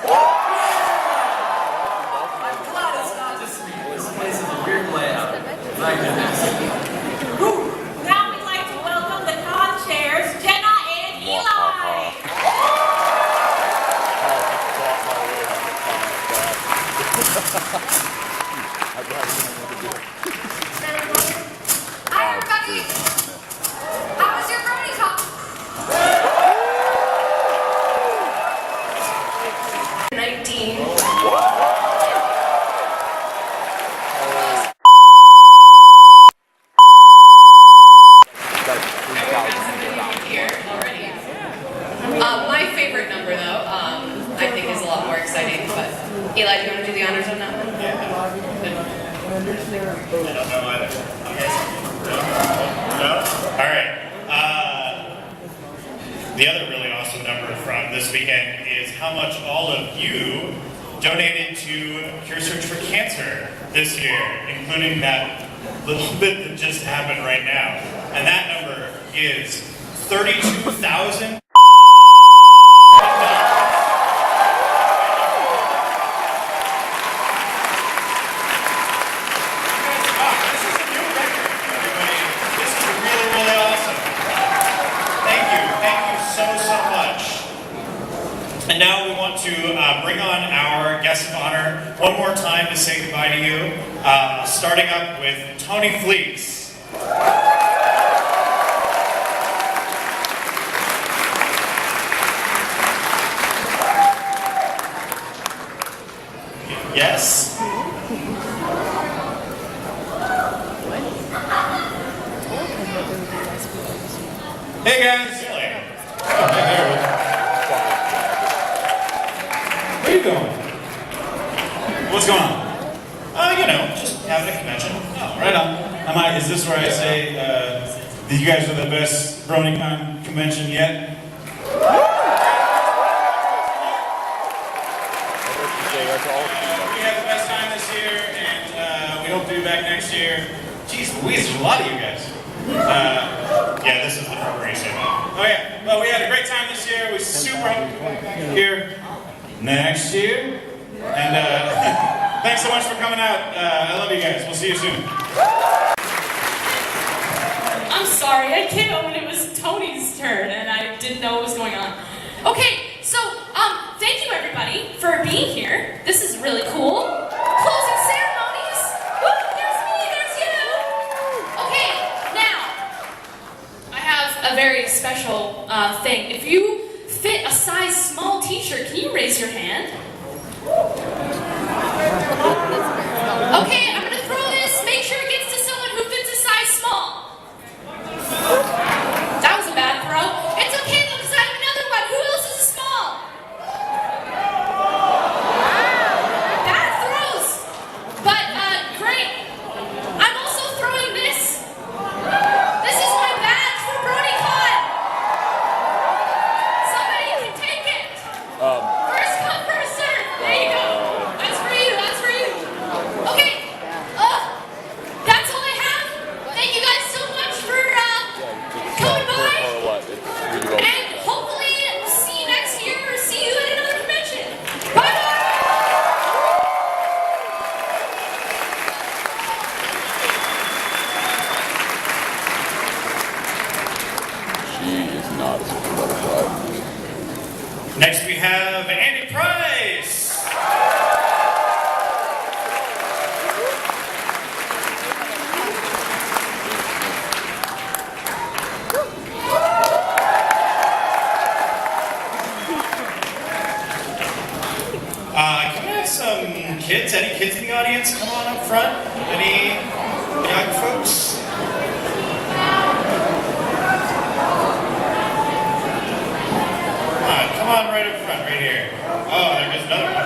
I'm glad it's not just me. This place is a weird layout. My goodness. Now we'd like to welcome the con chairs, Jenna and Eli. Hi everybody! How was your BronyCon? 19. My favorite number, though, I think is a lot more exciting. But Eli, do you want to do the honors on that one? I don't know either. No? Alright. The other really awesome number from this weekend is how much all of you donated to Cure Search for Cancer this year, including that little bit that just happened right now. And that number is 32,000. to bring on our guest of honor one more time to say goodbye to you, starting up with Tony Fleeks. Yes? Hey guys! Where are you going? What's going on? Just having a convention. Oh, right on. Is this where I say that you guys are the best BronyCon convention yet? We had the best time this year, and we hope to be back next year. Jeez Louise, there's a lot of you guys. Yeah, this is the preparation. Oh yeah, well, we had a great time this year. We super hope to be back here next year. And thanks so much for coming out. I love you guys. We'll see you soon. I'm sorry, I came out when it was Tony's turn and I didn't know what was going on. Okay, so thank you everybody for being here. This is really cool. Closing ceremonies. Woo, there's me, there's you. Okay, now I have a very special thing. If you fit a size small t-shirt, can you raise your hand? Okay, I'm gonna throw this. Make sure it gets to someone who fits a size small. That was a bad throw. It's okay though, because I have another one. Who else is a small? Bad throws. But, great. I'm also throwing this. This is my badge for BronyCon. Somebody can take it. First come, first serve. There you go. That's for you, that's for you. Okay. That's all I have. Thank you guys so much for coming by. And hopefully see you next year or see you at another convention. Bye bye. She is not as butterfly. Next we have Andy Price. Can we have some kids? Any kids in the audience? Come on up front. Any young folks? Come on right up front, right here. Oh, there goes another one.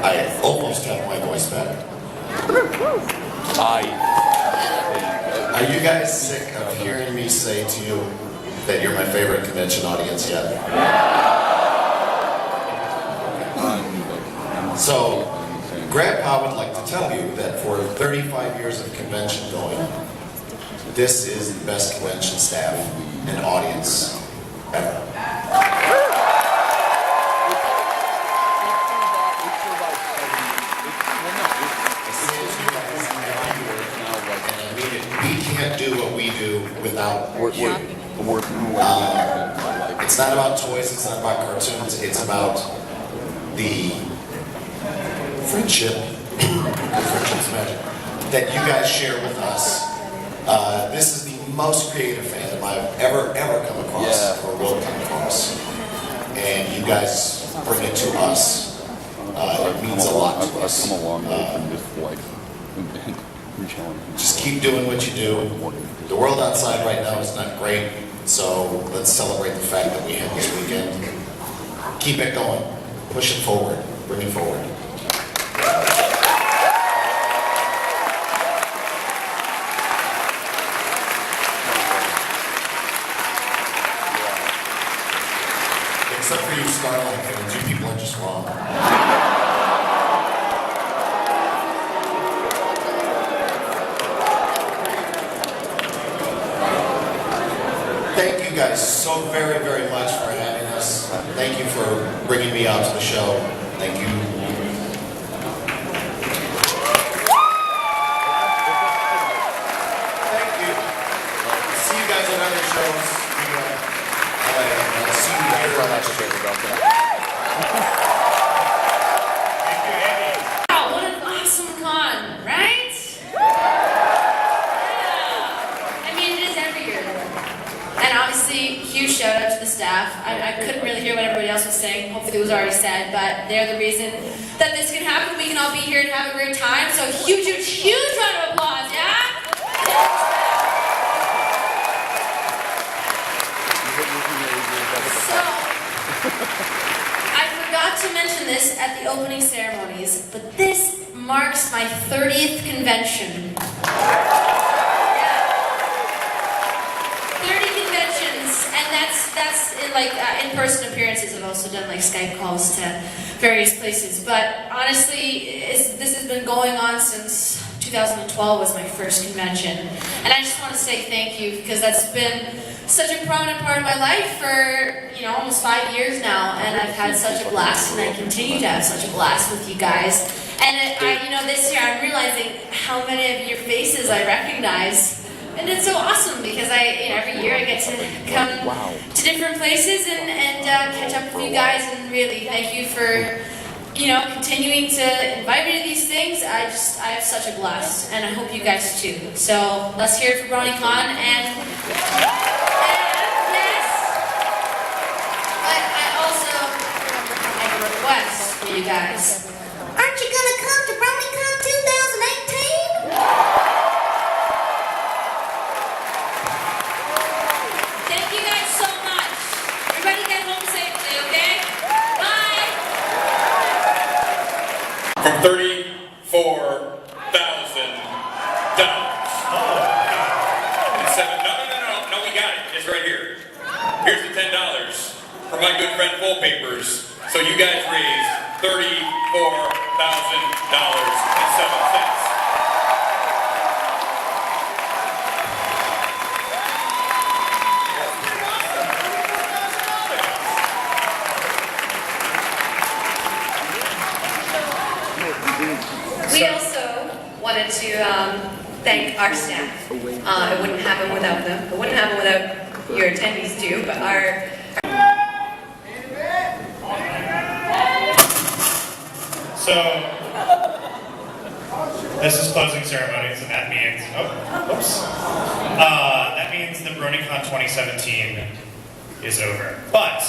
I almost have my voice back. Are you guys sick of hearing me say to you that you're my favorite convention audience yet? So, Grandpa would like to tell you that for 35 years of convention going, this is the best convention staff and audience ever. We can't do what we do without you. It's not about toys, it's not about cartoons, it's about the friendship, friendship's magic, that you guys share with us. This is the most creative fandom I've ever come across, or will come across. And you guys bring it to us. It means a lot to us. I've come a long way from just like just keep doing what you do. The world outside right now is not great, so let's celebrate the fact that we had this weekend. Keep it going. Push it forward. Bring it forward. Except for you Starlight fans, you people are just wrong. guys so very, very much for having us. Thank you for bringing me out to the show. Thank you. Thank you. See you guys at other shows. See you here. Wow, what an awesome con, right? Yeah. I mean, it is every year. And obviously, huge shout out to the staff. I couldn't really hear what everybody else was saying. Hopefully it was already said, but they're the reason that this can happen. We can all be here and have a great time. So huge, huge, huge round of applause, yeah? So, I forgot to mention this at the opening ceremonies, but this marks my 30th convention. 30 conventions, and that's in like in-person appearances. I've also done like Skype calls to various places, but honestly, this has been going on since 2012 was my first convention, and I just want to say thank you because that's been such a prominent part of my life for, you know, almost 5 years now, and I've had such a blast, and I continue to have such a blast with you guys. And you know, this year I'm realizing how many of your faces I recognize, and it's so awesome because every year I get to come to different places and catch up with you guys, and really thank you for, you know, continuing to invite me to these things. I have such a blast, and I hope you guys too. So let's hear it for BronyCon, and yes, but I also have a request for you guys. Aren't you gonna come to BronyCon 2018? Thank you guys so much. Everybody get home safely, okay? Bye. From $34,000. And seven. No, we got it. It's right here. Here's the $10 from my good friend Full Papers. So you guys raised $34,000.07. We also wanted to thank our staff. It wouldn't happen without them. It wouldn't happen without your attendees too, but our So, this is closing ceremonies, and that means, that means the BronyCon 2017 is over. But,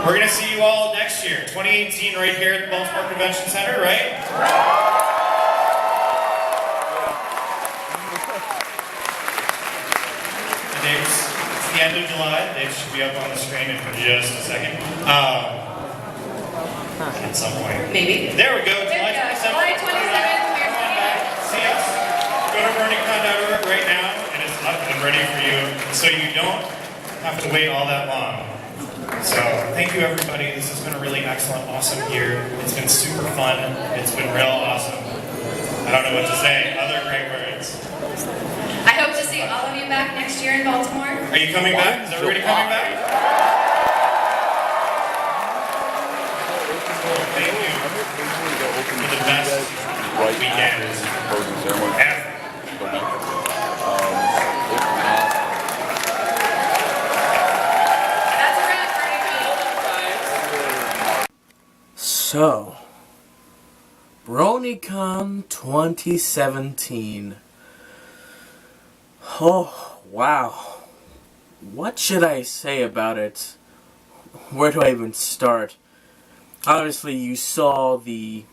we're going to see you all next year, 2018, right here at the Baltimore Convention Center, right? The dates, it's the end of July. They should be up on the screen in just a second. At some point. Maybe. There we go. July 27th. See us. Go to BronyCon.org right now, and it's up and ready for you, so you don't have to wait all that long. So, thank you everybody. This has been a really excellent, awesome year. It's been super fun. It's been real awesome. I don't know what to say. Other great words. I hope to see all of you back next year in Baltimore. Are you coming back? Is everybody coming back? Thank you for the best weekend ever. So, BronyCon 2017. Oh, wow. What should I say about it? Where do I even start? Obviously, you saw the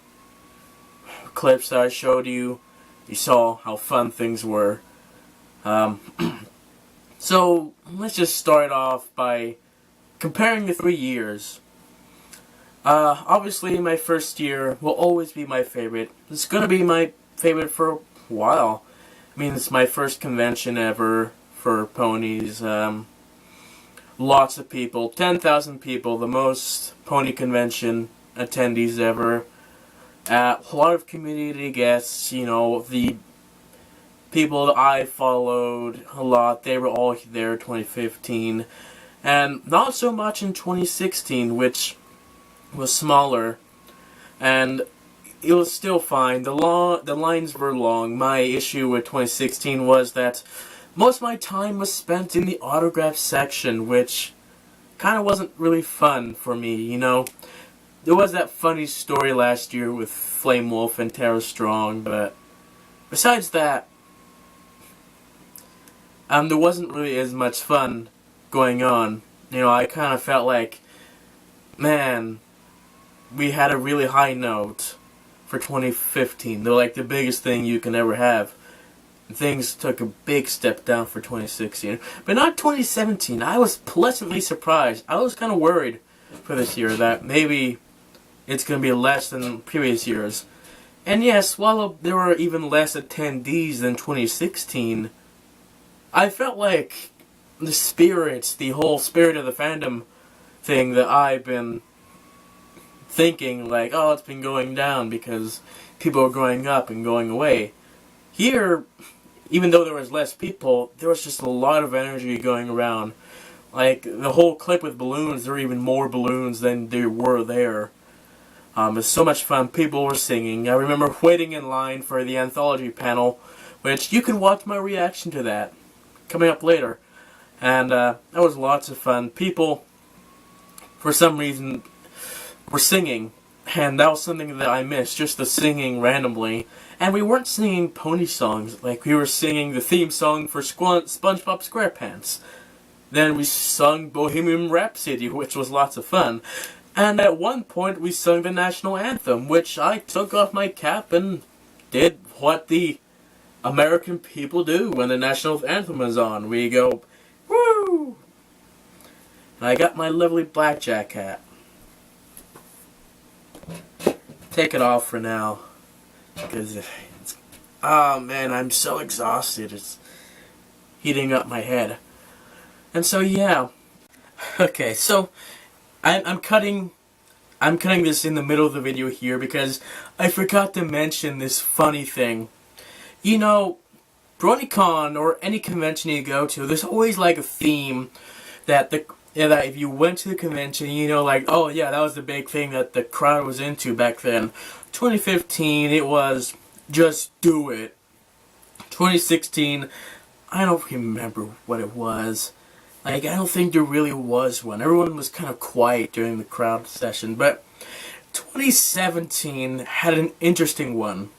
clips that I showed you. You saw how fun things were. So, let's just start off by comparing the 3 years. Obviously, my first year will always be my favorite. It's gonna be my favorite for a while. I mean, it's my first convention ever for ponies. Lots of people, 10,000 people, the most pony convention attendees ever. A lot of community guests, you know, the people that I followed a lot, they were all there in 2015. And not so much in 2016, which was smaller. And it was still fine. The lines were long. My issue with 2016 was that most of my time was spent in the autograph section, which kind of wasn't really fun for me, you know. There was that funny story last year with FlameWolf and Tara Strong, but besides that, there wasn't really as much fun going on. You know, I kind of felt like, man, we had a really high note for 2015. They're like the biggest thing you can ever have. Things took a big step down for 2016. But not 2017. I was pleasantly surprised. I was kind of worried for this year that maybe it's going to be less than previous years. And yes, while there were even less attendees than 2016, I felt like the spirits, the whole spirit of the fandom thing that I've been thinking, like, oh, it's been going down because people are growing up and going away. Here, even though there was less people, there was just a lot of energy going around. Like, the whole clip with balloons, there were even more balloons than there were there. It was so much fun. People were singing. I remember waiting in line for the anthology panel, which you can watch my reaction to that coming up later. And that was lots of fun. People, for some reason, were singing, and that was something that I missed, just the singing randomly. And we weren't singing pony songs, like we were singing the theme song for SpongeBob SquarePants. Then we sung Bohemian Rhapsody, which was lots of fun. And at one point we sung the national anthem, which I took off my cap and did what the American people do when the national anthem is on. We go, woo! And I got my lovely blackjack hat. Take it off for now, because it's, oh man, I'm so exhausted. It's heating up my head. And so yeah, okay, so I'm cutting this in the middle of the video here because I forgot to mention this funny thing. You know, BronyCon or any convention you go to, there's always like a theme that that if you went to the convention, you know, like, oh yeah, that was the big thing that the crowd was into back then. 2015, it was just do it. 2016, I don't remember what it was. Like, I don't think there really was one. Everyone was kind of quiet during the crowd session. But 2017 had an interesting one.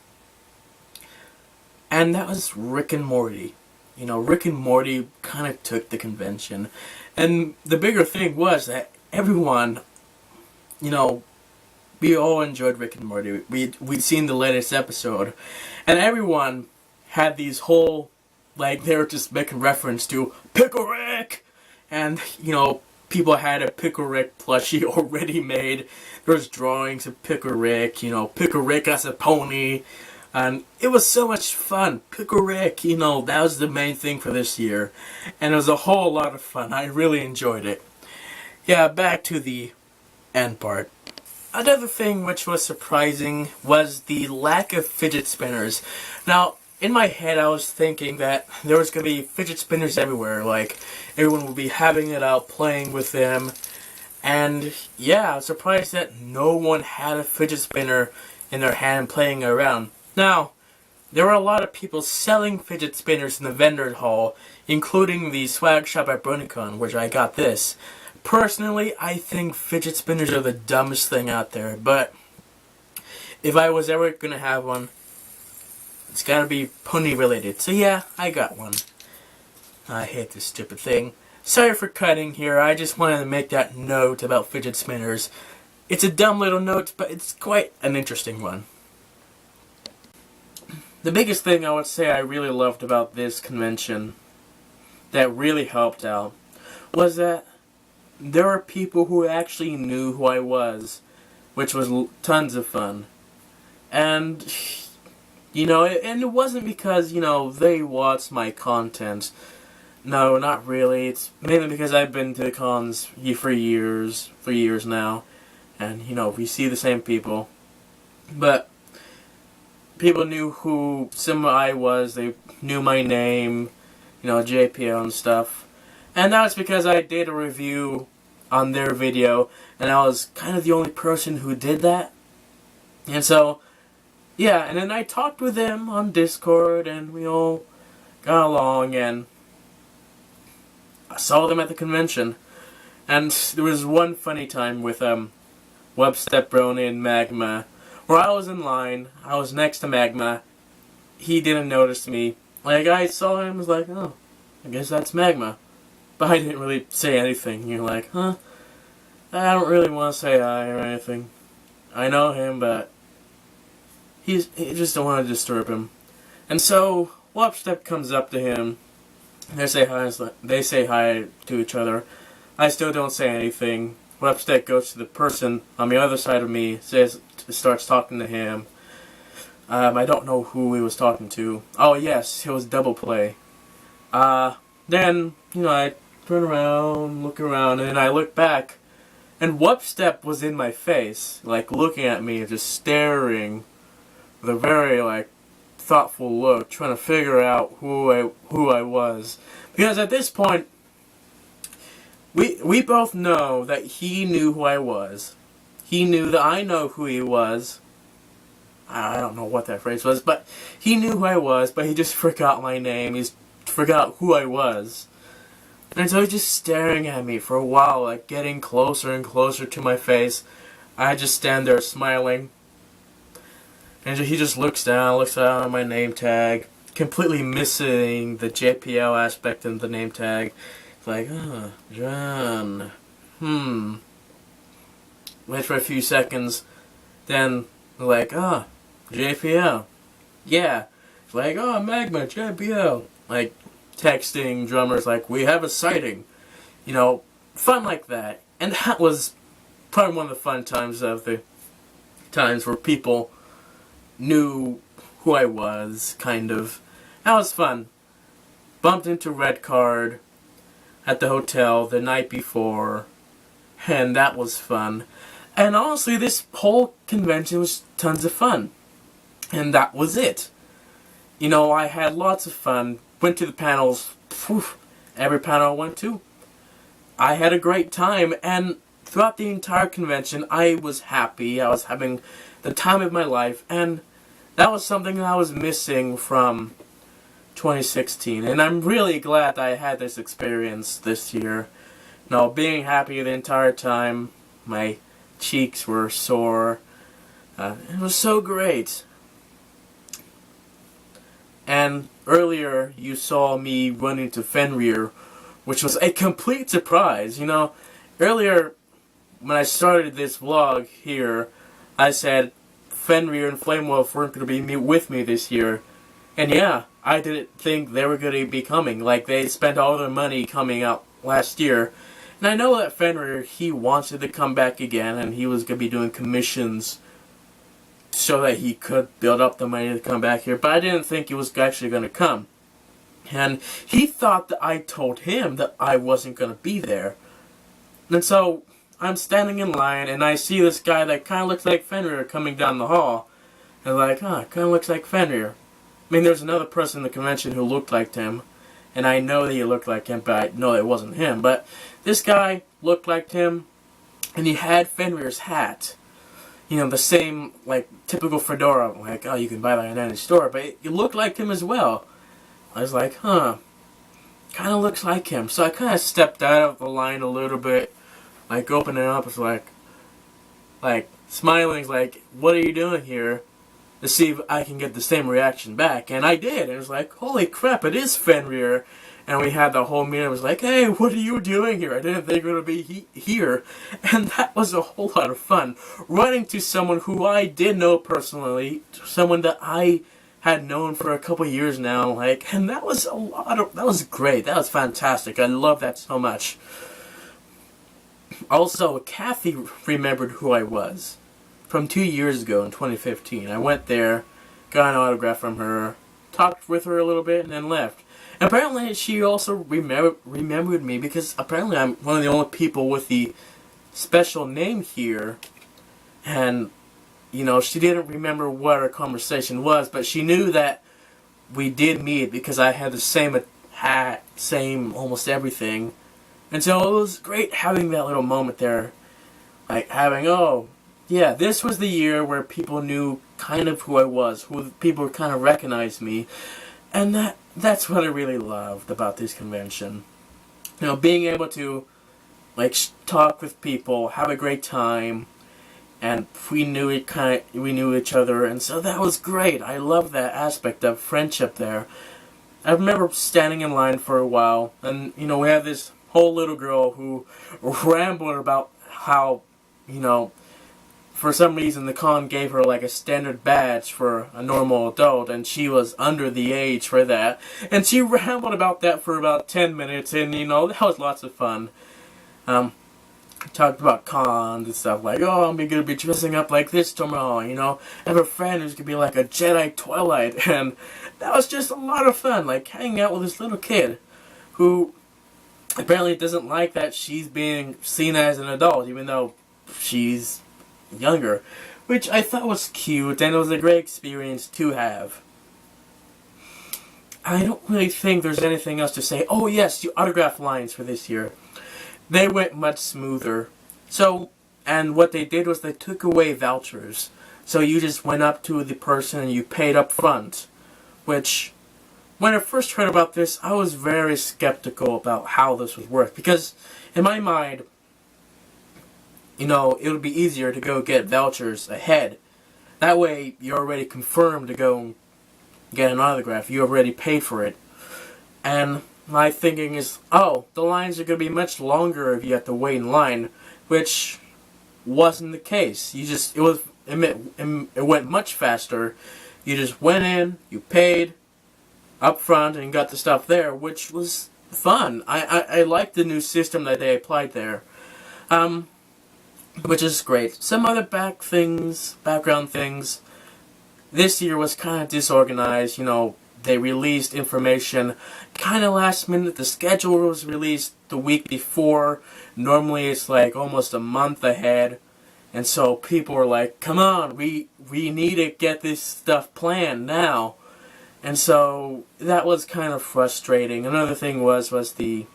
And that was Rick and Morty. You know, Rick and Morty kind of took the convention. And the bigger thing was that everyone, you know, we all enjoyed Rick and Morty. We'd seen the latest episode. And everyone had these whole, like, they were just making reference to Pickle Rick! And, you know, people had a Pickle Rick plushie already made. There was drawings of Pickle Rick, you know, Pickle Rick as a pony. And it was so much fun. Pickle Rick, you know, that was the main thing for this year. And it was a whole lot of fun. I really enjoyed it. Yeah, back to the end part. Another thing which was surprising was the lack of fidget spinners. Now, in my head I was thinking that there was going to be fidget spinners everywhere. Like, everyone would be having it out, playing with them. And yeah, I was surprised that no one had a fidget spinner in their hand playing around. Now, there were a lot of people selling fidget spinners in the vendor hall, including the swag shop at BronyCon, which I got this. Personally, I think fidget spinners are the dumbest thing out there, but if I was ever going to have one, it's got to be pony related. So yeah, I got one. I hate this stupid thing. Sorry for cutting here, I just wanted to make that note about fidget spinners. It's a dumb little note, but it's quite an interesting one. The biggest thing I would say I really loved about this convention that really helped out was that there were people who actually knew who I was, which was tons of fun. And, you know, and it wasn't because, you know, they watched my content. No, not really. It's mainly because I've been to cons for years now. And, you know, we see the same people. But people knew who I was. They knew my name, you know, JPO and stuff. And that was because I did a review on their video, and I was kind of the only person who did that. And so, yeah, and then I talked with them on Discord, and we all got along, and I saw them at the convention. And there was one funny time with Webstep, Brony, and Magma, where I was in line, I was next to Magma, he didn't notice me. Like, I saw him, was like, oh, I guess that's Magma. But I didn't really say anything. You're like, huh? I don't really want to say hi or anything. I know him, but he just don't want to disturb him. And so, Webstep comes up to him, they say hi to each other. I still don't say anything. Webstep goes to the person on the other side of me, starts talking to him. I don't know who he was talking to. Oh yes, it was Double Play. Then, you know, I turn around, look around, and then I look back, and Webstep was in my face, like looking at me, just staring with a very like thoughtful look, trying to figure out who I was. Because at this point, we both know that he knew who I was. He knew that I know who he was. I don't know what that phrase was, but he knew who I was, but he just forgot my name. He forgot who I was. And so he's just staring at me for a while, like getting closer and closer to my face. I just stand there smiling. And he just looks down on my name tag, completely missing the JPL aspect of the name tag. It's like, oh, John. Wait for a few seconds, then like, oh, JPL. Yeah. It's like, oh, Magma, JPL. Like, texting drummers like, we have a sighting. You know, fun like that. And that was probably one of the fun times of the times where people knew who I was, kind of. That was fun. Bumped into Red Card at the hotel the night before, and that was fun. And honestly, this whole convention was tons of fun. And that was it. You know, I had lots of fun. Went to the panels. Every panel I went to, I had a great time. And throughout the entire convention, I was happy. I was having the time of my life. And that was something that I was missing from 2016. And I'm really glad that I had this experience this year. You know, being happy the entire time. My cheeks were sore. It was so great. And earlier you saw me run into Fenrir, which was a complete surprise. You know, earlier when I started this vlog here, I said Fenrir and FlameWolf weren't going to be with me this year. And yeah, I didn't think they were going to be coming. Like, they spent all their money coming out last year. And I know that Fenrir, he wanted to come back again, and he was going to be doing commissions so that he could build up the money to come back here. But I didn't think he was actually going to come. And he thought that I told him that I wasn't going to be there. And so I'm standing in line, and I see this guy that kind of looks like Fenrir coming down the hall. And I'm like, huh, kind of looks like Fenrir. I mean, there's another person in the convention who looked like him. And I know that he looked like him, but I know it wasn't him. But this guy looked like him, and he had Fenrir's hat. You know, the same, like, typical fedora. Like, oh, you can buy that in any store. But it looked like him as well. I was like, huh, kind of looks like him. So I kind of stepped out of the line a little bit. Like, opening up, it's like, smiling, like, what are you doing here? To see if I can get the same reaction back. And I did. It was like, holy crap, it is Fenrir. And we had the whole meeting. It was like, hey, what are you doing here? I didn't think you were going to be here. And that was a whole lot of fun. Running to someone who I did know personally. Someone that I had known for a couple years now. Like, and that was that was great. That was fantastic. I love that so much. Also, Kathy remembered who I was. From 2 years ago in 2015. I went there, got an autograph from her, talked with her a little bit, and then left. And apparently she also remembered me because apparently I'm one of the only people with the special name here. And you know, she didn't remember what our conversation was, but she knew that we did meet because I had the same hat, same almost everything. And so it was great having that little moment there. Like having, oh, yeah, this was the year where people knew kind of who I was, who people kind of recognized me. And that's what I really loved about this convention. You know, being able to, like, talk with people, have a great time, and we knew each other, and so that was great. I love that aspect of friendship there. I remember standing in line for a while, and, you know, we had this whole little girl who rambled about how, you know, for some reason the con gave her like a standard badge for a normal adult, and she was under the age for that. And she rambled about that for about 10 minutes, and, you know, that was lots of fun. Talked about cons and stuff like, oh, I'm gonna be dressing up like this tomorrow, you know. I have a friend who's gonna be like a Jedi Twilight, and that was just a lot of fun, like hanging out with this little kid who apparently doesn't like that she's being seen as an adult, even though she's younger, which I thought was cute, and it was a great experience to have. I don't really think there's anything else to say. Oh yes, the autograph lines for this year. They went much smoother. So, and what they did was they took away vouchers. So you just went up to the person and you paid up front. Which, when I first heard about this, I was very skeptical about how this would work. Because, in my mind, you know, it would be easier to go get vouchers ahead. That way, you're already confirmed to go get an autograph. You already paid for it. And my thinking is, oh, the lines are going to be much longer if you have to wait in line, which wasn't the case. It went much faster. You just went in, you paid up front, and got the stuff there, which was fun. I liked the new system that they applied there, which is great. Some other background things. This year was kind of disorganized, you know. They released information kind of last minute. The schedule was released the week before. Normally it's like almost a month ahead. And so people were like, come on, we need to get this stuff planned now. And so that was kind of frustrating. Another thing was the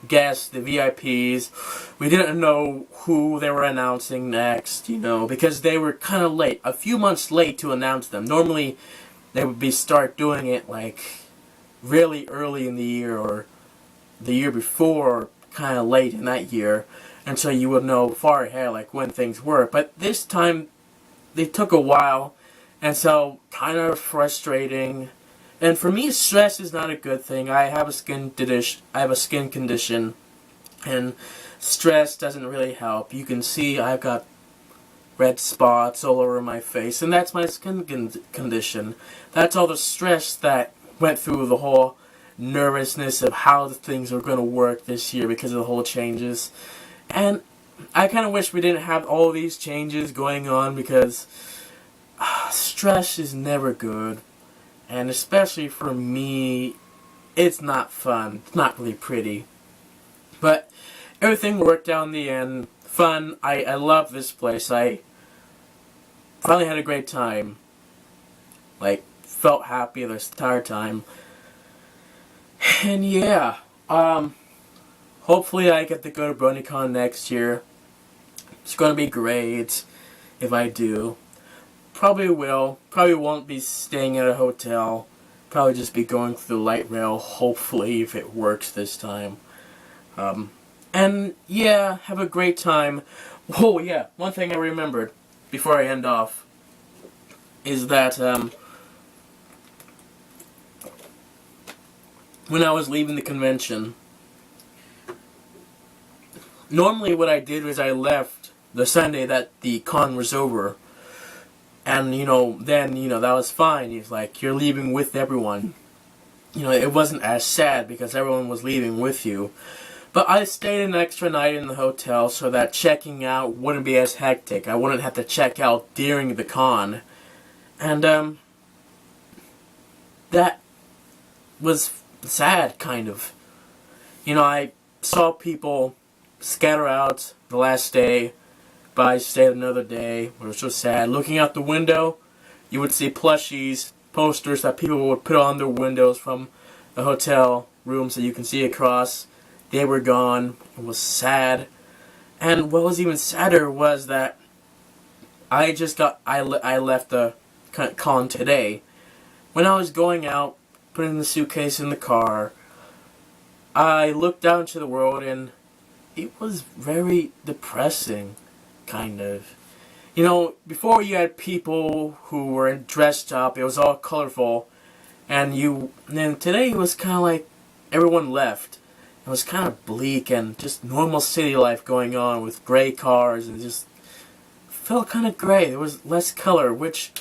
guests, the VIPs. We didn't know who they were announcing next, you know, because they were kind of late. A few months late to announce them. Normally they would start doing it like really early in the year or the year before, kind of late in that year, and so you would know far ahead like when things were. But this time they took a while, and so kind of frustrating. And for me, stress is not a good thing. I have a skin condition, and stress doesn't really help. You can see I've got red spots all over my face, and that's my skin condition. That's all the stress that went through the whole nervousness of how the things are going to work this year because of the whole changes. And I kind of wish we didn't have all these changes going on, because stress is never good. And especially for me, it's not fun. It's not really pretty. But everything worked out in the end. Fun. I love this place. I finally had a great time. Like, felt happy this entire time. And yeah, hopefully I get to go to BronyCon next year. It's going to be great if I do. Probably will. Probably won't be staying at a hotel. Probably just be going through the light rail, hopefully, if it works this time. And yeah, have a great time. Oh yeah, one thing I remembered before I end off is that when I was leaving the convention, normally what I did was I left the Sunday that the con was over. And, then, that was fine. He's like, you're leaving with everyone. It wasn't as sad because everyone was leaving with you. But I stayed an extra night in the hotel so that checking out wouldn't be as hectic. I wouldn't have to check out during the con. And, that was sad, kind of. I saw people scatter out the last day. goodbye, stayed another day. It was so sad. Looking out the window, you would see plushies, posters that people would put on their windows from the hotel rooms that you can see across. They were gone. It was sad. And what was even sadder was that I left the con today. When I was going out, putting the suitcase in the car, I looked out into the world and it was very depressing, kind of. You know, before you had people who were dressed up, it was all colorful, and then today it was kind of like everyone left. It was kind of bleak and just normal city life going on with gray cars, and just felt kind of gray. There was less color, which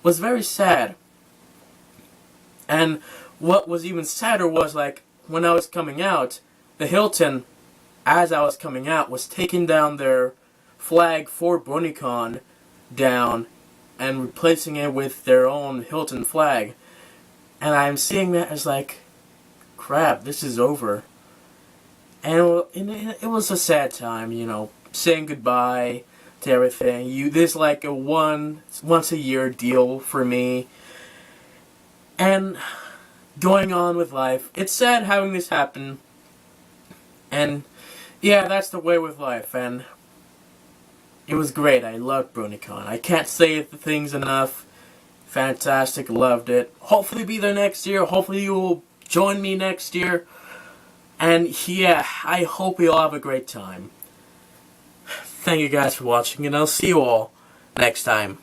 was very sad. And what was even sadder was, like, when I was coming out, the Hilton, as I was coming out, was taking down their flag for BronyCon down and replacing it with their own Hilton flag. And I'm seeing that as like, crap, this is over. And it was a sad time, you know, saying goodbye to everything. This like a once a year deal for me. And going on with life. It's sad having this happen. And yeah, that's the way with life. And it was great. I loved BronyCon. I can't say the things enough. Fantastic. Loved it. Hopefully be there next year. Hopefully you will join me next year. And yeah, I hope we all have a great time. Thank you guys for watching, and I'll see you all next time.